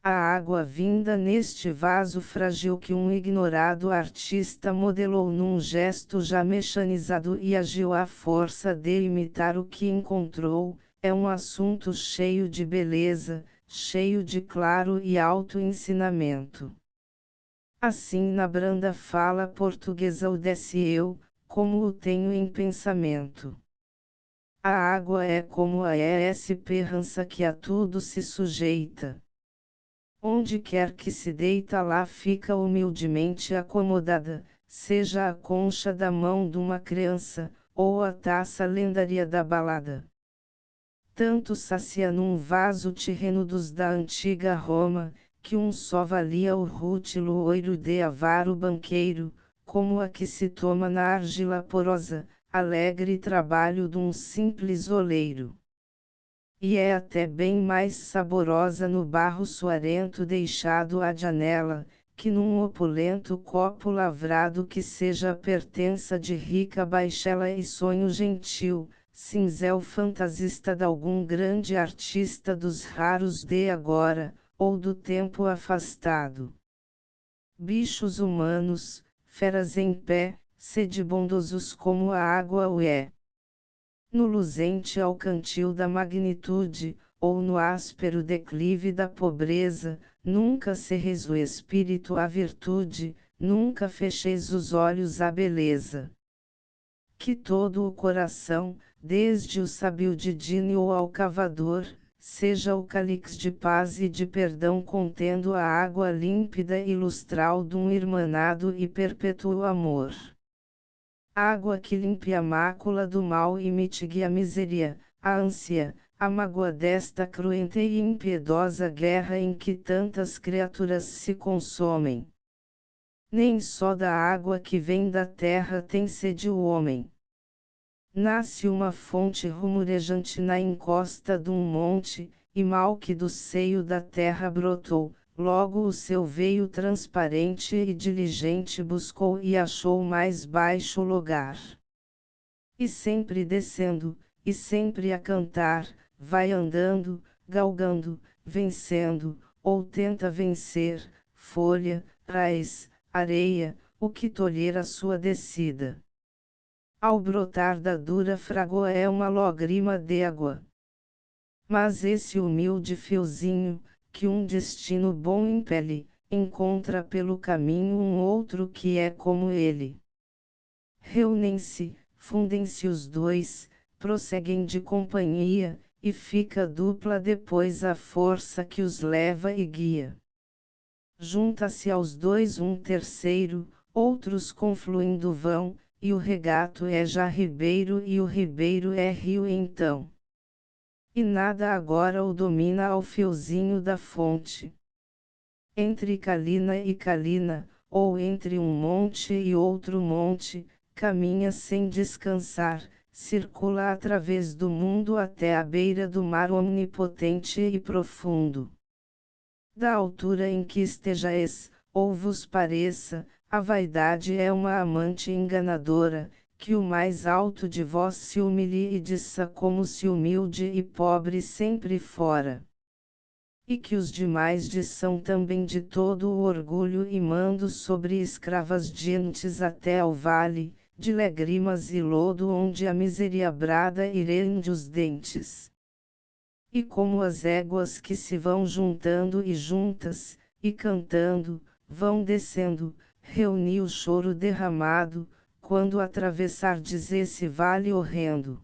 A água vinda neste vaso frágil que um ignorado artista modelou num gesto já mechanizado e agiu à força de imitar o que encontrou, é um assunto cheio de beleza, cheio de claro e alto ensinamento. Assim na branda fala portuguesa o desce eu, como o tenho em pensamento. A água é como a esperança que a tudo se sujeita. Onde quer que se deita lá fica humildemente acomodada, seja a concha da mão de uma criança, ou a taça lendária da balada. Tanto sacia num vaso terreno dos da antiga Roma, que um só valia o rútilo oiro de avaro banqueiro, como a que se toma na argila porosa, alegre trabalho de um simples oleiro. E é até bem mais saborosa no barro suarento deixado à janela, que num opulento copo lavrado que seja pertença de rica baixela e sonho gentil, cinzel fantasista de algum grande artista dos raros de agora, ou do tempo afastado. Bichos humanos, feras em pé, sede bondosos como a água o é. No luzente alcantil da magnitude, ou no áspero declive da pobreza, nunca cerreis o espírito à virtude, nunca fecheis os olhos à beleza. Que todo o coração, desde o sábio Didínio ao cavador, seja o cálice de paz e de perdão contendo a água límpida e lustral de um irmanado e perpétuo amor. Água que limpe a mácula do mal e mitigue a miséria, a ânsia, a mágoa desta cruenta e impiedosa guerra em que tantas criaturas se consomem. Nem só da água que vem da terra tem sede o homem. Nasce uma fonte rumorejante na encosta de um monte, e mal que do seio da terra brotou, logo o seu veio transparente e diligente buscou e achou mais baixo lugar. E sempre descendo, e sempre a cantar, vai andando, galgando, vencendo, ou tenta vencer, folha, raiz, areia, o que tolher a sua descida. Ao brotar da dura fragoa é uma lágrima d'água. Mas esse humilde fiozinho, que um destino bom impele, encontra pelo caminho um outro que é como ele. Reúnem-se, fundem-se os dois, prosseguem de companhia, e fica dupla depois a força que os leva e guia. Junta-se aos dois um terceiro, outros confluindo vão, e o regato é já ribeiro e o ribeiro é rio então. E nada agora o domina ao fiozinho da fonte. Entre Calina e Calina, ou entre um monte e outro monte, caminha sem descansar, circula através do mundo até a beira do mar omnipotente e profundo. Da altura em que estejais, ou vos pareça, a vaidade é uma amante enganadora, que o mais alto de vós se humilhe e diça como se humilde e pobre sempre fora. E que os demais são também de todo o orgulho e mando sobre escravas gentes até ao vale, de lágrimas e lodo onde a miséria brada e rende os dentes. E como as éguas que se vão juntando e juntas, e cantando, vão descendo, reuni o choro derramado, quando atravessardes esse vale horrendo.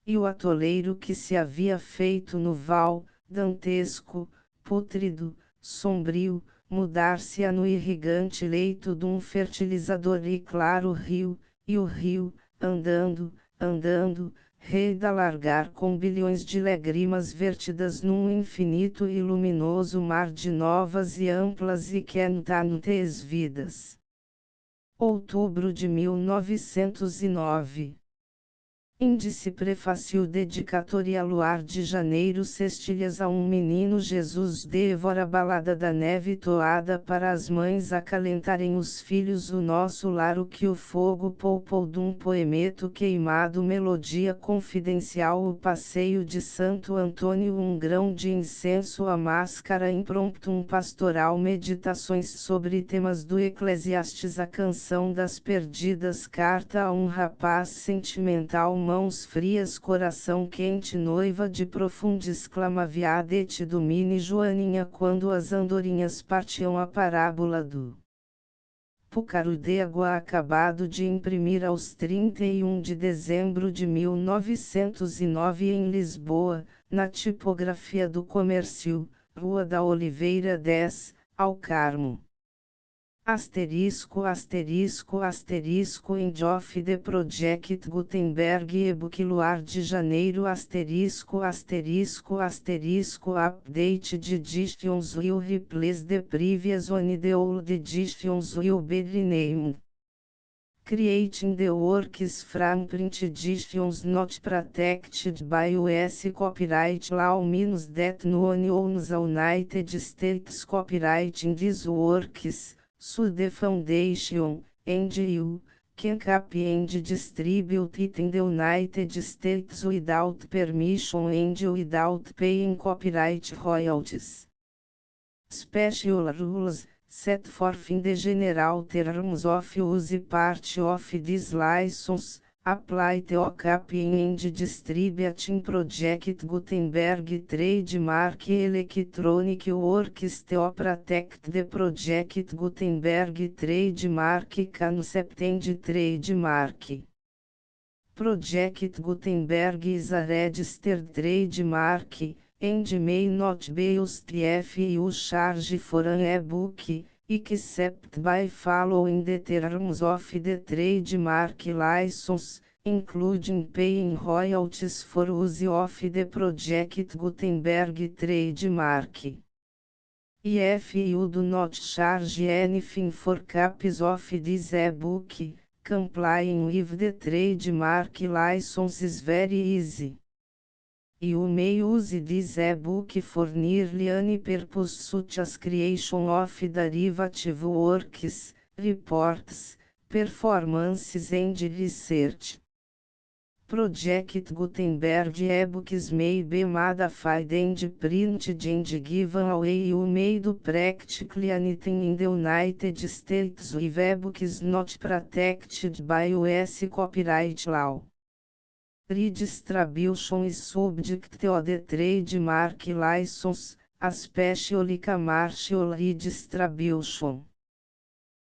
E o atoleiro que se havia feito no val, dantesco, pútrido, sombrio, mudar-se-á no irrigante leito dum fertilizador e claro rio, e o rio, andando, andando, rei da largar com bilhões de lágrimas vertidas num infinito e luminoso mar de novas e amplas e quentantes vidas. Outubro de 1909. Índice Prefácio Dedicatória Luar de Janeiro Cestilhas a um menino Jesus Devora Balada da neve toada para as mães acalentarem os filhos o nosso lar o que o fogo poupou dum poemeto queimado melodia confidencial o passeio de Santo Antônio um grão de incenso a máscara impromptum pastoral meditações sobre temas do Eclesiastes a canção das perdidas carta a um rapaz sentimental mãos frias coração quente noiva de profunda exclamaviadete domine Joaninha quando as andorinhas partiam a parábola do Púcaro d'Água acabado de imprimir aos 31 de dezembro de 1909 em Lisboa, na tipografia do Comércio, Rua da Oliveira 10, ao Carmo. Asterisco asterisco asterisco End of the Project Gutenberg e-book Luar de Janeiro asterisco asterisco asterisco Update de editions will replace the previous one the old editions will be renamed. Creating the works from print editions not protected by US copyright law means that no one owns the United States copyright in these works. So the foundation, and you, can copy and distribute it in the United States without permission and without paying copyright royalties. Special rules, set forth in the general terms of use part of this license, apply to copying and distributing Project Gutenberg trademark electronic works to protect the Project Gutenberg trademark concept and trademark. Project Gutenberg is a registered trademark, and may not be used if you charge for an e-book, except by following the terms of the trademark license, including paying royalties for use of the Project Gutenberg trademark. If you do not charge anything for copies of this e-book, complying with the trademark license is very easy. You may use this e-book for nearly any purpose such as creation of derivative works, reports, performances and research. Project Gutenberg e-books may be modified and printed and given away. You may do practically anything in the United States with e-books not protected by US copyright law. Redistribution is subject to the trademark license, especially commercial redistribution.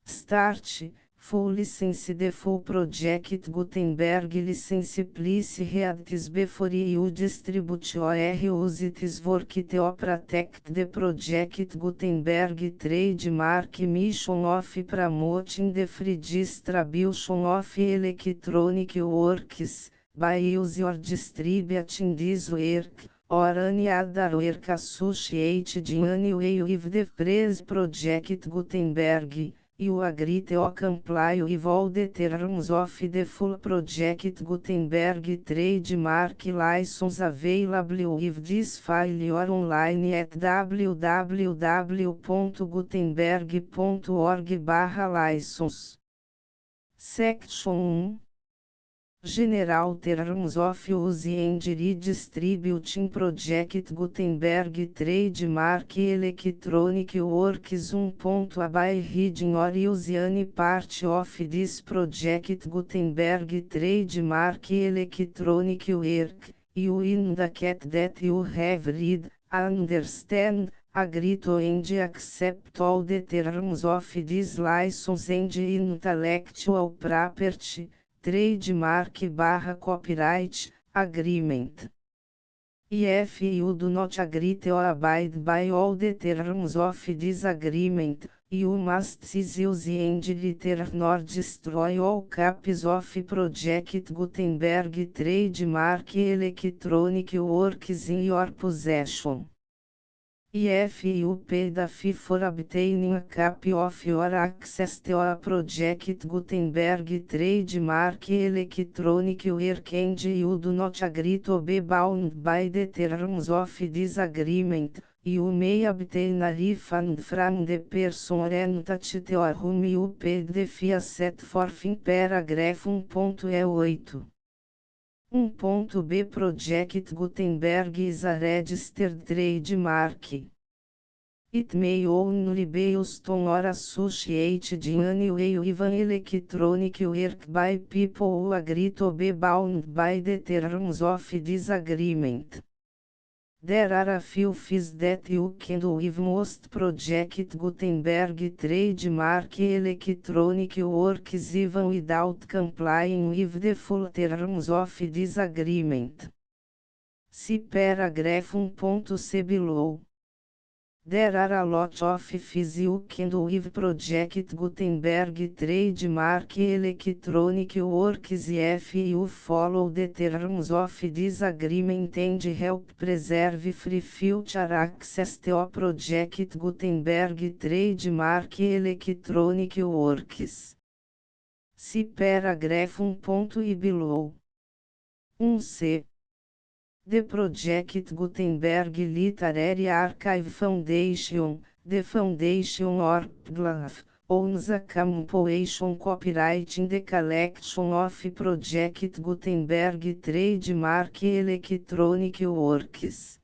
Start, full license. The full Project Gutenberg license please read this before you distribute or use this work to protect the Project Gutenberg trademark mission of promoting the free distribution of electronic works, by use or distributing this work, or any other work associated in any way with the phrase Project Gutenberg. You agree to comply with all the terms of the full Project Gutenberg trademark license available with this file or online at www.gutenberg.org/license. Section 1. General Terms of Use and Redistribution Project Gutenberg Trademark Electronic Works 1. By reading or use any part of this project Gutenberg Trademark Electronic Work, you indicate that you have read, understand, agree to and accept all the terms of this license and intellectual property, trademark/copyright, agreement. If you do not agree or abide by all the terms of this agreement, you must cease use and return or destroy all copies of Project Gutenberg Trademark Electronic Works in your possession. If you paid a fee for obtaining a copy of your access to a Project Gutenberg Trademark Electronic Work and you do not agree to be bound by the terms of this agreement, you may obtain a refund from the person or entity to whom you paid the fee set forth in paragraph 1.8. 1.b Project Gutenberg is a registered trademark. It may only be used on or associated in any way with an electronic work by people who agree to be bound by the terms of this agreement. There are a few fees that you can do with most Project Gutenberg trademark electronic works even without complying with the full terms of this agreement. See paragraph 1.c below. There are a lot of fees you can do with Project Gutenberg trademark electronic works if you follow the terms of this agreement and help preserve free future access to Project Gutenberg trademark electronic works. See paragraph 1.i below. 1c. The Project Gutenberg Literary Archive Foundation, the foundation or PGLAF, owns a compilation copyright in the collection of Project Gutenberg trademark electronic works.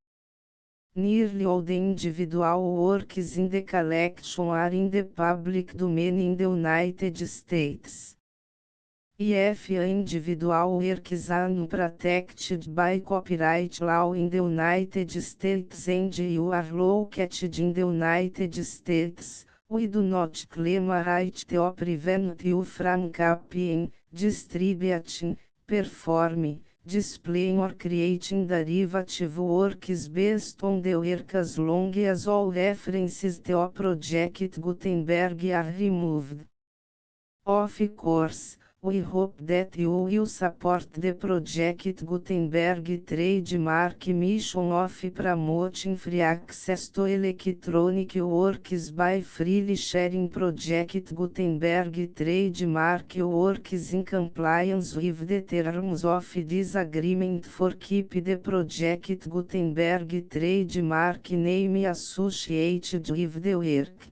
Nearly all the individual works in the collection are in the public domain in the United States. If individual works are protected by copyright law in the United States and you are located in the United States, we do not claim a right to prevent you from copying, distributing, performing, displaying or creating derivative works based on the work as long as all references to Project Gutenberg are removed. Of course, we hope that you will support the Project Gutenberg trademark mission of promoting free access to electronic works by freely sharing Project Gutenberg trademark works in compliance with the terms of this agreement for keep the Project Gutenberg trademark name associated with the work.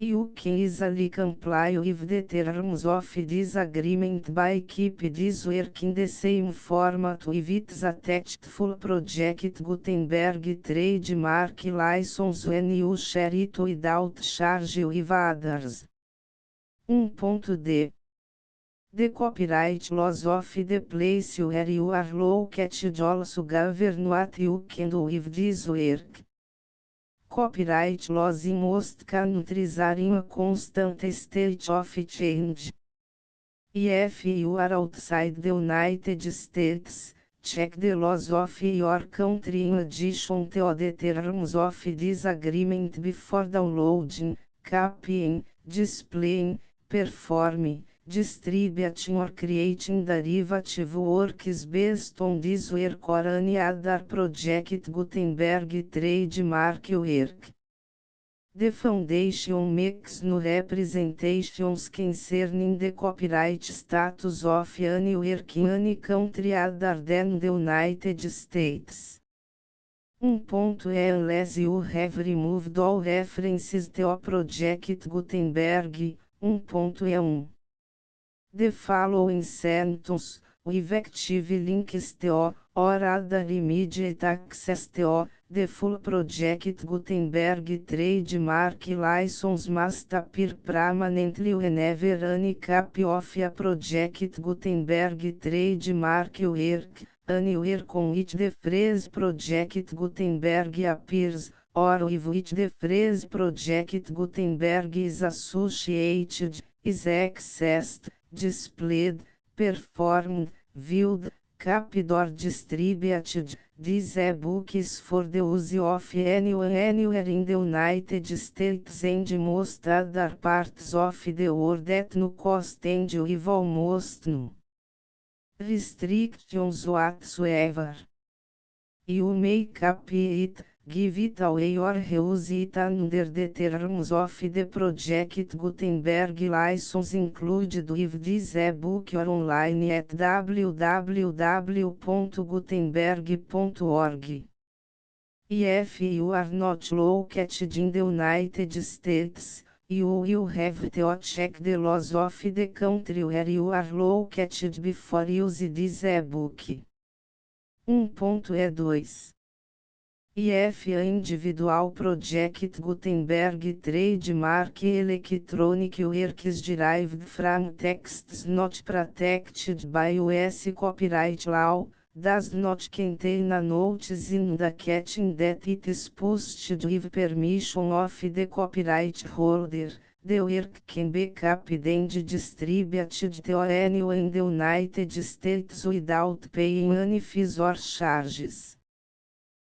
You can easily comply with the terms of this agreement by keep this work in the same format with its attached full Project Gutenberg trademark license when you share it without charge with others. 1.d. The copyright laws of the place where you are located also govern what you can do with this work. Copyright laws in most countries are in a constant state of change. If you are outside the United States, check the laws of your country in addition to the terms of this agreement before downloading, copying, displaying, performing, distributing or creating derivative works based on this work or any other Project Gutenberg trademark work. The Foundation makes no representations concerning the copyright status of any work in any country other than the United States. 1.e Unless you have removed all references to Project Gutenberg. 1.e1. The following sentence, effective links to, or other immediate access to, the full project Gutenberg trademark license must appear permanently whenever any copy of a project Gutenberg trademark work, anywhere con which the phrase project Gutenberg appears, or with which the phrase project Gutenberg is associated, is accessed, displayed, performed, viewed, copied or distributed. This e-book is for the use of anyone anywhere in the United States and most other parts of the world at no cost and with almost no restrictions whatsoever. You may copy it, give it away or reuse it under the terms of the project Gutenberg license included with this e-book or online at www.gutenberg.org. If you are not located in the United States, you will have to check the laws of the country where you are located before use this e-book. 1.E2 If a individual project Gutenberg trademark electronic works derived from texts not protected by US copyright law, does not contain a notice indicating that it is posted with permission of the copyright holder, the work can be copied and distributed to anyone in the United States without paying any fees or charges.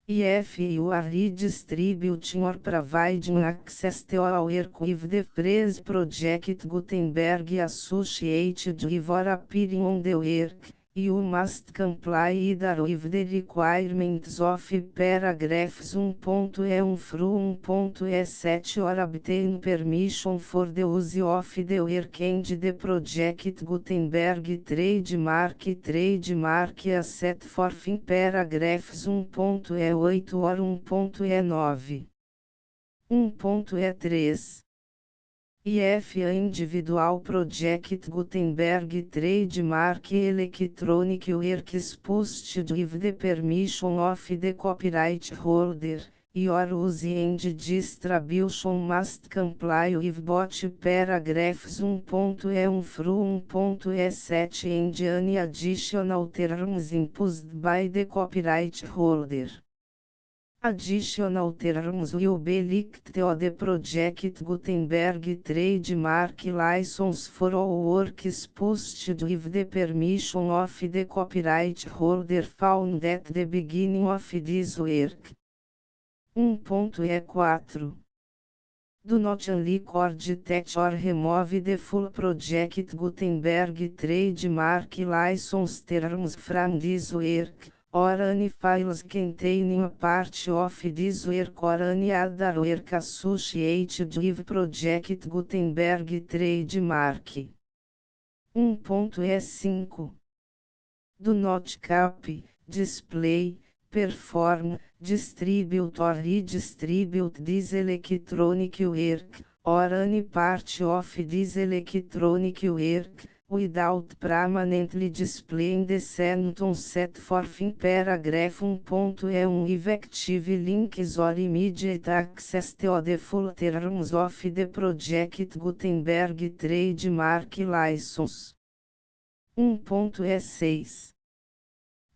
If you are redistributing or providing access to a work with the phrase project Gutenberg associated with or appearing on the work, you must comply either with the requirements of paragraphs 1.E1 through 1.E7 or obtain permission for the use of the work and the project Gutenberg trademark as set forth in paragraphs 1.E8 or 1.E9. 1.E3 If a individual project Gutenberg trademark electronic works posted with the permission of the copyright holder, your use and distribution must comply with both paragraphs 1.E1 through 1.E7 and any additional terms imposed by the copyright holder. Additional terms will be linked to the project Gutenberg trademark license for all works posted with the permission of the copyright holder found at the beginning of this work. 1.E4 Do not unrecord that or remove the full project Gutenberg trademark license terms from this work, or any files containing a part of this work or any other work associated with project Gutenberg trademark. 1.E5 Do not copy, display, perform, distribute or redistribute this electronic work, or any part of this electronic work, without permanently displaying the sentence set forth in paragraph 1.E1 effective links or immediate access to the full terms of the project Gutenberg trademark license. 1.E6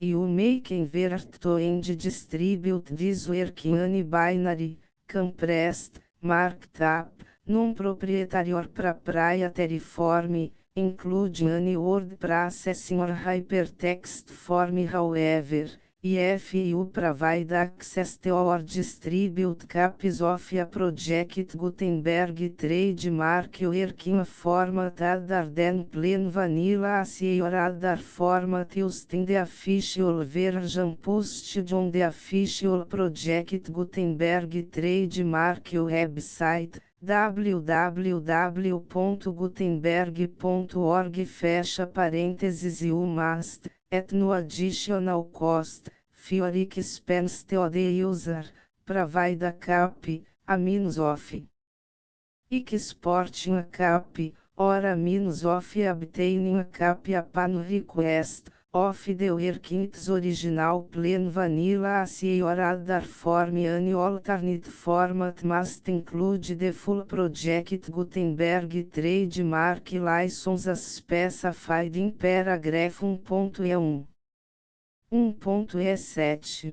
You may convert to and distribute this work in any binary, compressed, marked up, non-proprietary or proprietary form, including any word processing or hypertext form. However, if you provide access to or distribute copies of a project Gutenberg trademark work in a format other than plain vanilla ASCII or other format used in the official version posted on the official project Gutenberg trademark website, www.gutenberg.org fecha parênteses you must, at no additional cost, for expense to the user, provide a copy, a means of exporting a copy, or a means of obtaining a copy upon request, of the workings original plain vanilla ACI or other form any alternate format must include the full project Gutenberg trademark license as specified in paragraph 1.E1. 1.E7.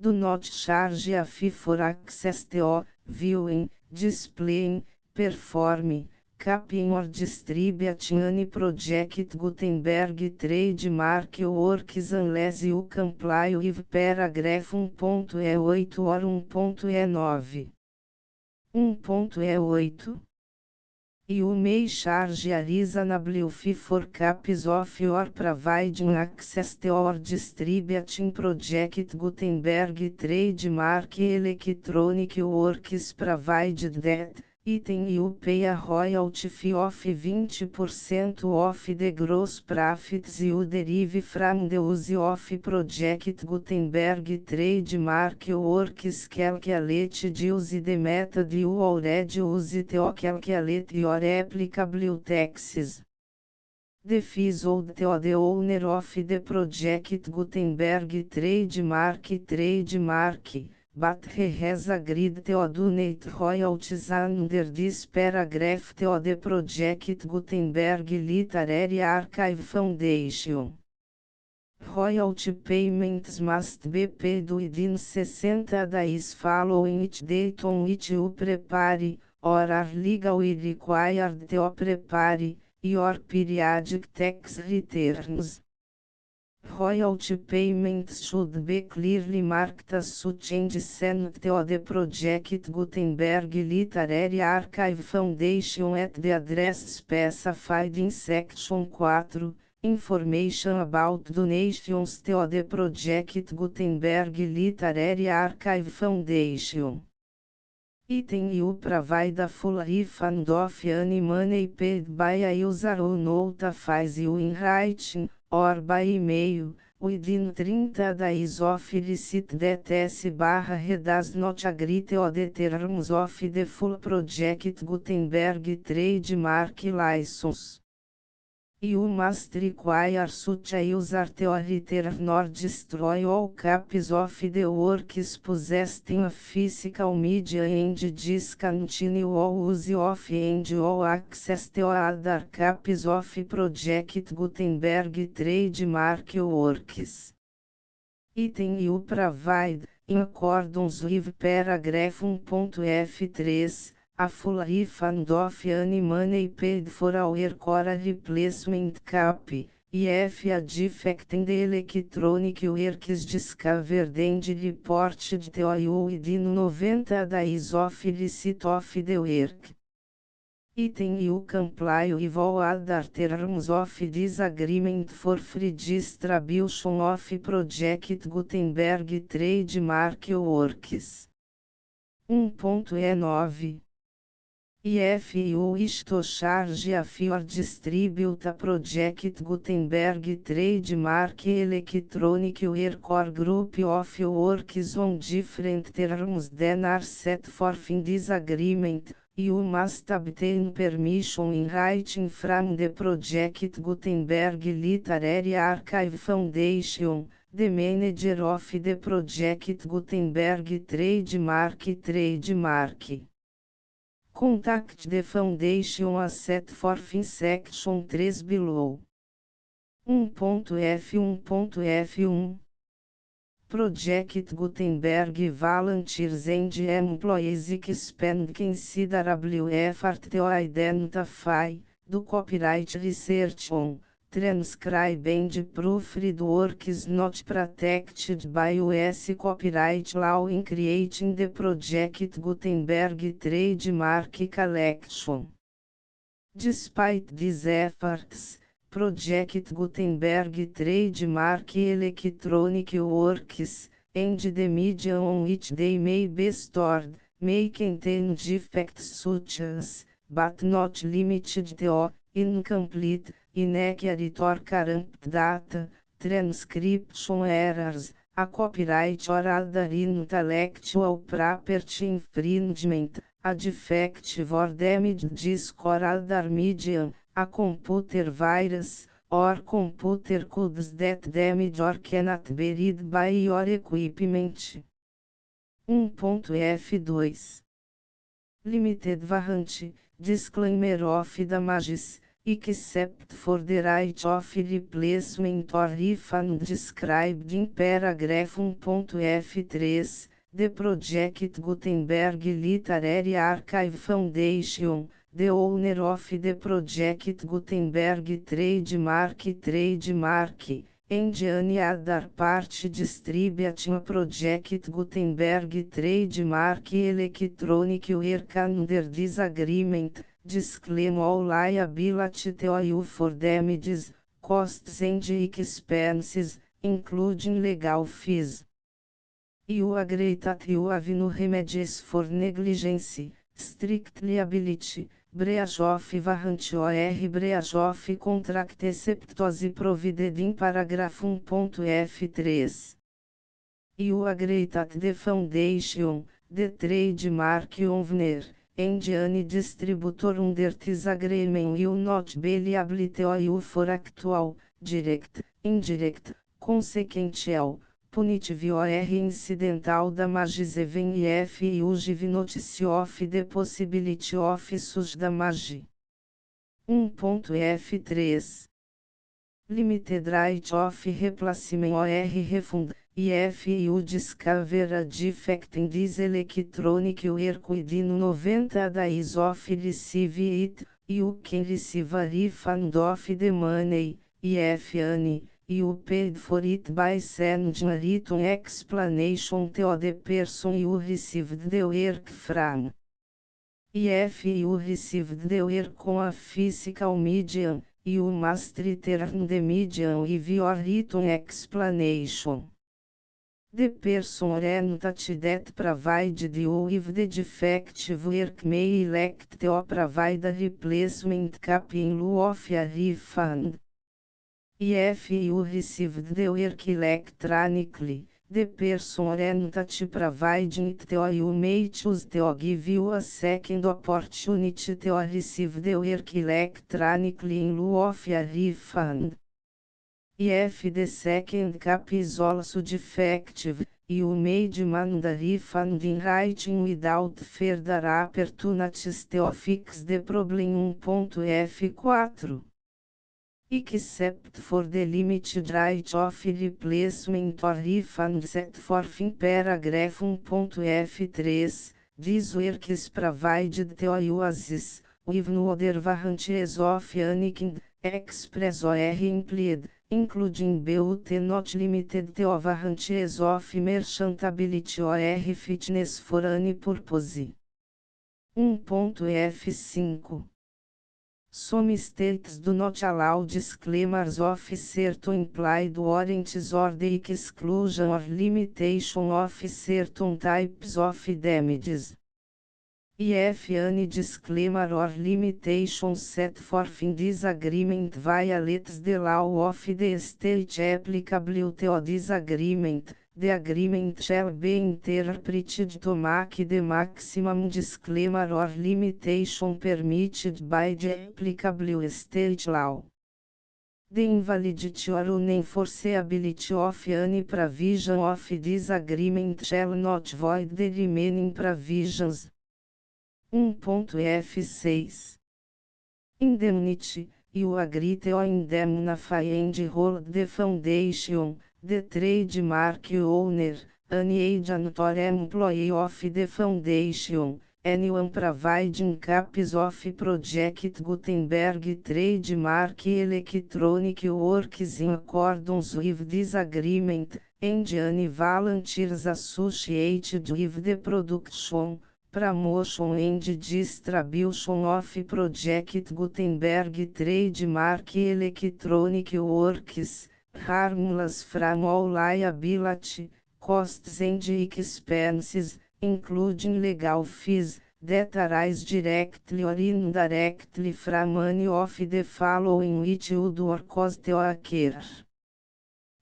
Do not charge a fee for access to, viewing, displaying, performing, copying or distributing any project Gutenberg trademark works unless you comply with paragraph 1.E8 or 1.E9. 1.E8. You may charge a reasonable fee for copies of your providing access to or distributing project Gutenberg trademark electronic works provided that, item you pay a royalty fee of 20% of the gross profits you derive from the use of project Gutenberg trademark works calculated use the method you already use to calculate your applicable taxes. The fees owed to the owner of the project Gutenberg trademark, but he has agreed to donate royalties under this paragraph to the project Gutenberg Literary Archive Foundation. Royalty payments must be paid within 60 days following each date on which you prepare, or are legally required to prepare, your periodic tax returns. Royalty payments should be clearly marked as such and sent to the project Gutenberg Literary Archive Foundation at the address specified in Section 4, Information about donations to the project Gutenberg Literary Archive Foundation. Item you provide a full refund of any money paid by a user who notifies you in writing, or by email, within 30 days of receipt that S/he does not agree to the terms of the full project Gutenberg trademark license. You must require such a user to return or destroy all copies of the works possessed in a physical media and discontinue all use of and all access to other copies of project Gutenberg trademark works. Item you provide, in accordance with paragraph 1.F3, a full refund of any money paid for a work or a replacement copy, if a defect in the electronic work is discovered and reported to you within 90 days of receipt of the work. Item you comply with all other terms of this agreement for free distribution of project Gutenberg trademark works. 1.E9. If you wish to charge a fee or distribute a project Gutenberg trademark electronic work or group of works on different terms than are set forth in this agreement, you must obtain permission in writing from the project Gutenberg Literary Archive Foundation, the manager of the project Gutenberg trademark. Contact the foundation as set forth in section 3 below. 1.F1.F1 Project Gutenberg volunteers and employees expend considerable effort to identify, do copyright research on, transcribe and proofread works not protected by US copyright law in creating the project Gutenberg trademark collection. Despite these efforts, Project Gutenberg trademark electronic works, and the media on which they may be stored, may contain defects such as, but not limited to, incomplete, inaccurate or corrupt data, transcription errors, a copyright or other intellectual property infringement, a defective or damaged disk or other medium, a computer virus, or computer codes that damage or cannot be read by your equipment. 1.F2 Limited warranty, disclaimer of damages, except for the right of replacement or refund described in paragraph 1.F3, the Project Gutenberg Literary Archive Foundation, the owner of the Project Gutenberg trademark, and any other party distributing Project Gutenberg trademark electronic work under this agreement, disclaim all liability to you for damages, costs and expenses, including legal fees. You agree that you have no remedies for negligence, strict liability, breach of warranty or breach of contract except as provided in paragraph 1.F3. You agree that the foundation, the trademark owner, and any distributor under this agreement will not be liable to you for actual, direct, indirect, consequential, punitive or incidental damages even if you give notice of the possibility of such damage. 1.F3 Limited right of replacement or refund, if you discover a defect in this electronic work within 90 days of receive it, you can receive a refund of the money, if any. You paid for it by sending a written explanation to the person you received the work from. If you received the work on a physical medium, you must return the medium with your written explanation. The person or entity that provided you with the defective work may elect to provide a replacement copy in lieu of a refund. If you received the work electronically, the person or entity providing it to you may choose to give you a second opportunity to receive the work electronically in lieu of a refund. If the second copy is also defective, you may demand a refund in writing without further opportunities to fix the problem. 1.F4 Except for the limited right of replacement or refund set forth in paragraph 1.F3, this work is provided to you as is, with no other warranties of any kind, express or implied, including but not limited to warranties of merchantability or fitness for any purpose. 1.F5 Some states do not allow disclaimers of certain implied warranties or the exclusion or limitation of certain types of damages. If any disclaimer or limitation set forth in this agreement violates the law of the state applicable to this agreement, the agreement shall be interpreted to make the maximum disclaimer or limitation permitted by the applicable state law. The invalidity or unenforceability of any provision of this agreement shall not void the remaining provisions. 1.F6 Indemnity, you agree to indemnify and hold the foundation, the trademark owner, any agent or employee of the foundation, anyone providing copies of Project Gutenberg trademark electronic works in accordance with this agreement, and any volunteers associated with the production, promotion and distribution of Project Gutenberg trademark electronic works, harmless from all liability, costs and expenses, including legal fees, that arise directly or indirectly from any of the following which would or cause to occur.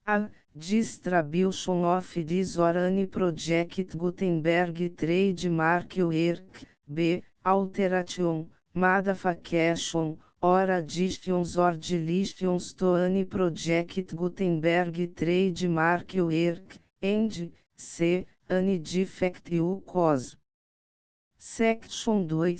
A. Distribution of this or any Project Gutenberg trademark work. B. Alteration, modification, or additions or deletions to any project Gutenberg trademark work, and c. any defect you cause. Section 2.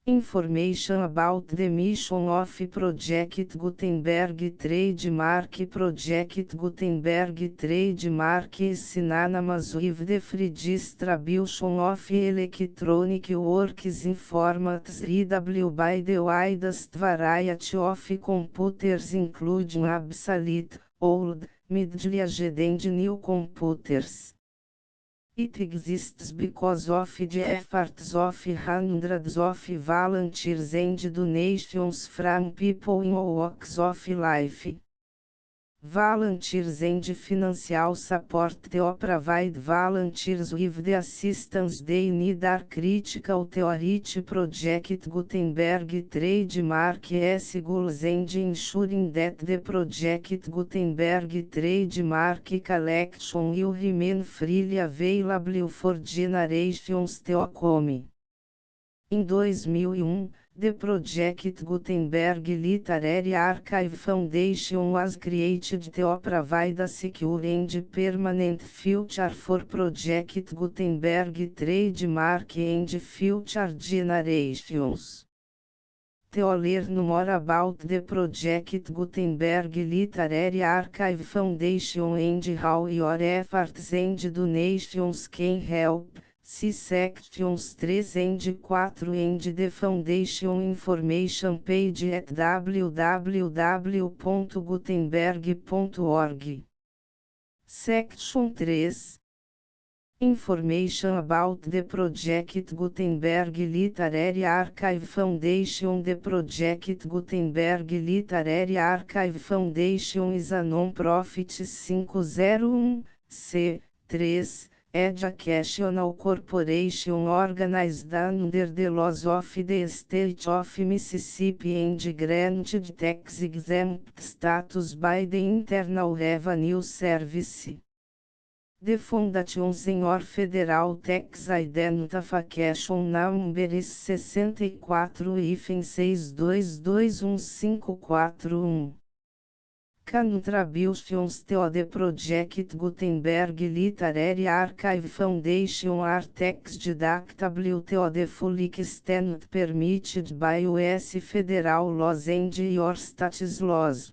Information about the mission of Project Gutenberg Trademark. Project Gutenberg Trademark is synonymous with the free distribution of electronic works in formats readable by the widest variety of computers, including obsolete, old, middle-aged and new computers. It exists because of the efforts of hundreds of volunteers and donations from people in all walks of life. Volunteers and financial support to provide volunteers with the assistance they need are critical to reach Project Gutenberg trademark's goals and ensuring that the Project Gutenberg trademark collection will remain freely available for generations to come. Em 2001, the Project Gutenberg Literary Archive Foundation was created to provide a secure and permanent future for Project Gutenberg trademark and future generations. To learn more about the Project Gutenberg Literary Archive Foundation and how your efforts and donations can help, see sections 3 and 4 and the Foundation information page at www.gutenberg.org. Section 3. Information about the Project Gutenberg Literary Archive Foundation. The Project Gutenberg Literary Archive Foundation is a non-profit 501(c)(3) educational corporation organized under the laws of the State of Mississippi and granted tax-exempt status by the Internal Revenue Service. The Foundation's Senhor Federal Tax Identification Number is 64-6221541. Contributions to the Project Gutenberg Literary Archive Foundation are tax deductible to the full extent permitted by U.S. federal laws and your state's laws.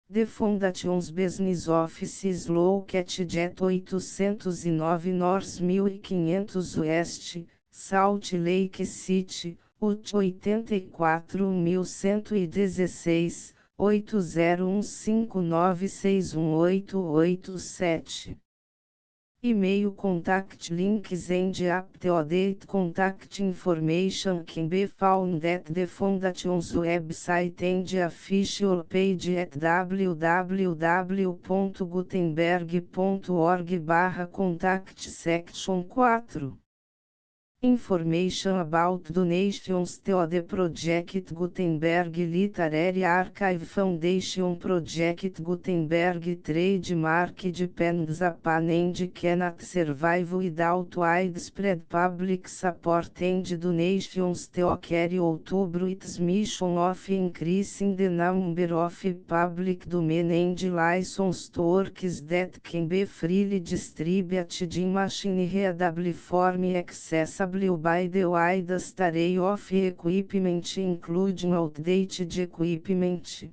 The Foundation's business office is located at 809 North 1500 West, Salt Lake City, UT 84116, 8015961887. E-mail contact links and up-to-date contact information can be found at the Foundation's website and official page at www.gutenberg.org/contact. Section 4. Information about donations to the Project Gutenberg Literary Archive Foundation. Project Gutenberg trademark depends upon and cannot survive without widespread public support and donations to carry out its mission of increasing the number of public domain and licensed works that can be freely distributed in machine-readable form accessible by the widest array of equipment, including outdated equipment.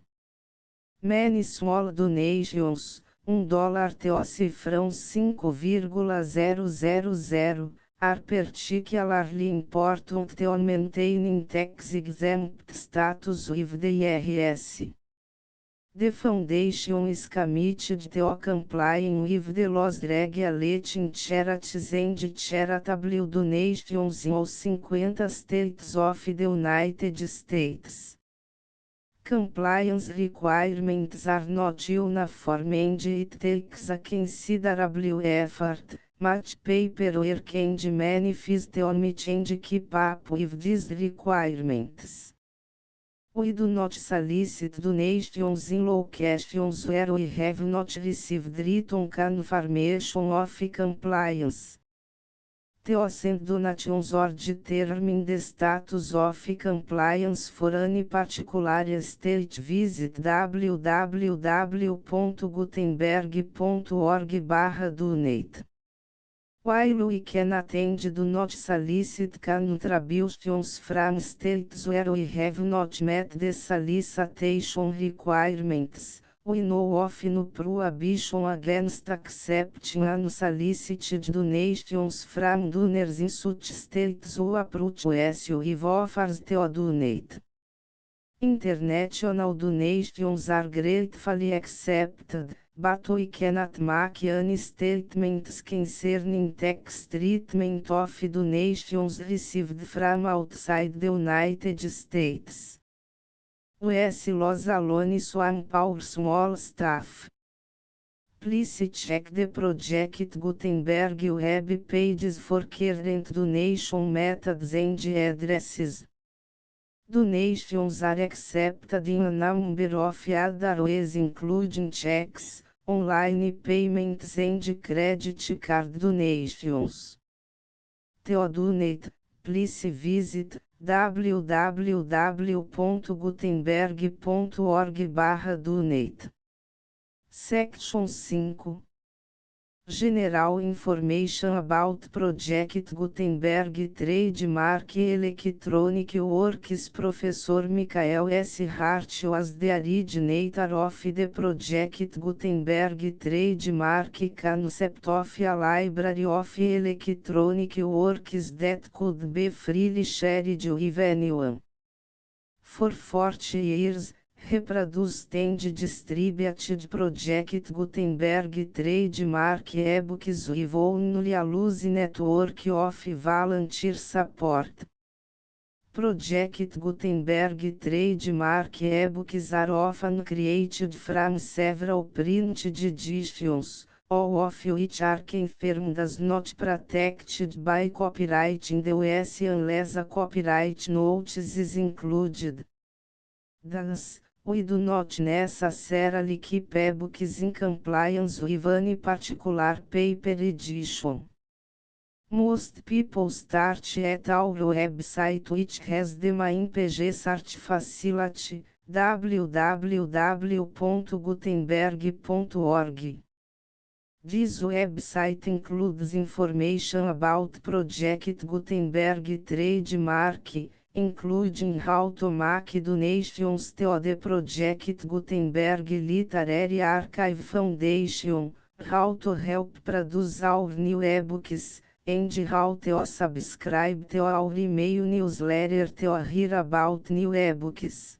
Many small donations, $1 to cifrão 5,000, are particularly important to maintaining tax-exempt status with the IRS. The Foundation is committed to complying with the laws regulating charities and charitable donations in all 50 states of the United States. Compliance requirements are not uniform and it takes a considerable effort, much paperwork and many fees to meet and keep up with these requirements. We do not solicit donations in locations where we have not received written confirmation of compliance. Theocent donations or determine the status of compliance for any particular state. Visit www.gutenberg.org/donate. While we can attend do not solicit contributions from states where we have not met the solicitation requirements, we know of no prohibition against accepting unsolicited donations from donors in such states who approach us with offers to donate. International donations are gratefully accepted, but we cannot make any statements concerning tax treatment of donations received from outside the United States. US Los Alones One Power Small Staff. Please check the Project Gutenberg web pages for current donation methods and addresses. Donations are accepted in a number of other ways, including checks, online payments and credit card donations. To donate, please visit www.gutenberg.org/donate. Section 5. General Information about Project Gutenberg Trademark Electronic Works. Professor Michael S. Hart was the originator of the Project Gutenberg Trademark concept of a library of electronic works that could be freely shared with anyone. For 40 years, reproduced and distributed Project Gutenberg trademark ebooks with only a loose network of volunteer support. Project Gutenberg trademark ebooks are often created from several printed editions, all of which are confirmed as not protected by copyright in the US unless a copyright notice is included. Thus, we do not necessarily keep ebooks in compliance with any particular paper edition. Most people start at our website, which has the main page search facility, www.gutenberg.org. This website includes information about Project Gutenberg trademark, including how to make donations to the Project Gutenberg Literary Archive Foundation, how to help produce our new ebooks, and how to subscribe to our email newsletter to hear about new ebooks.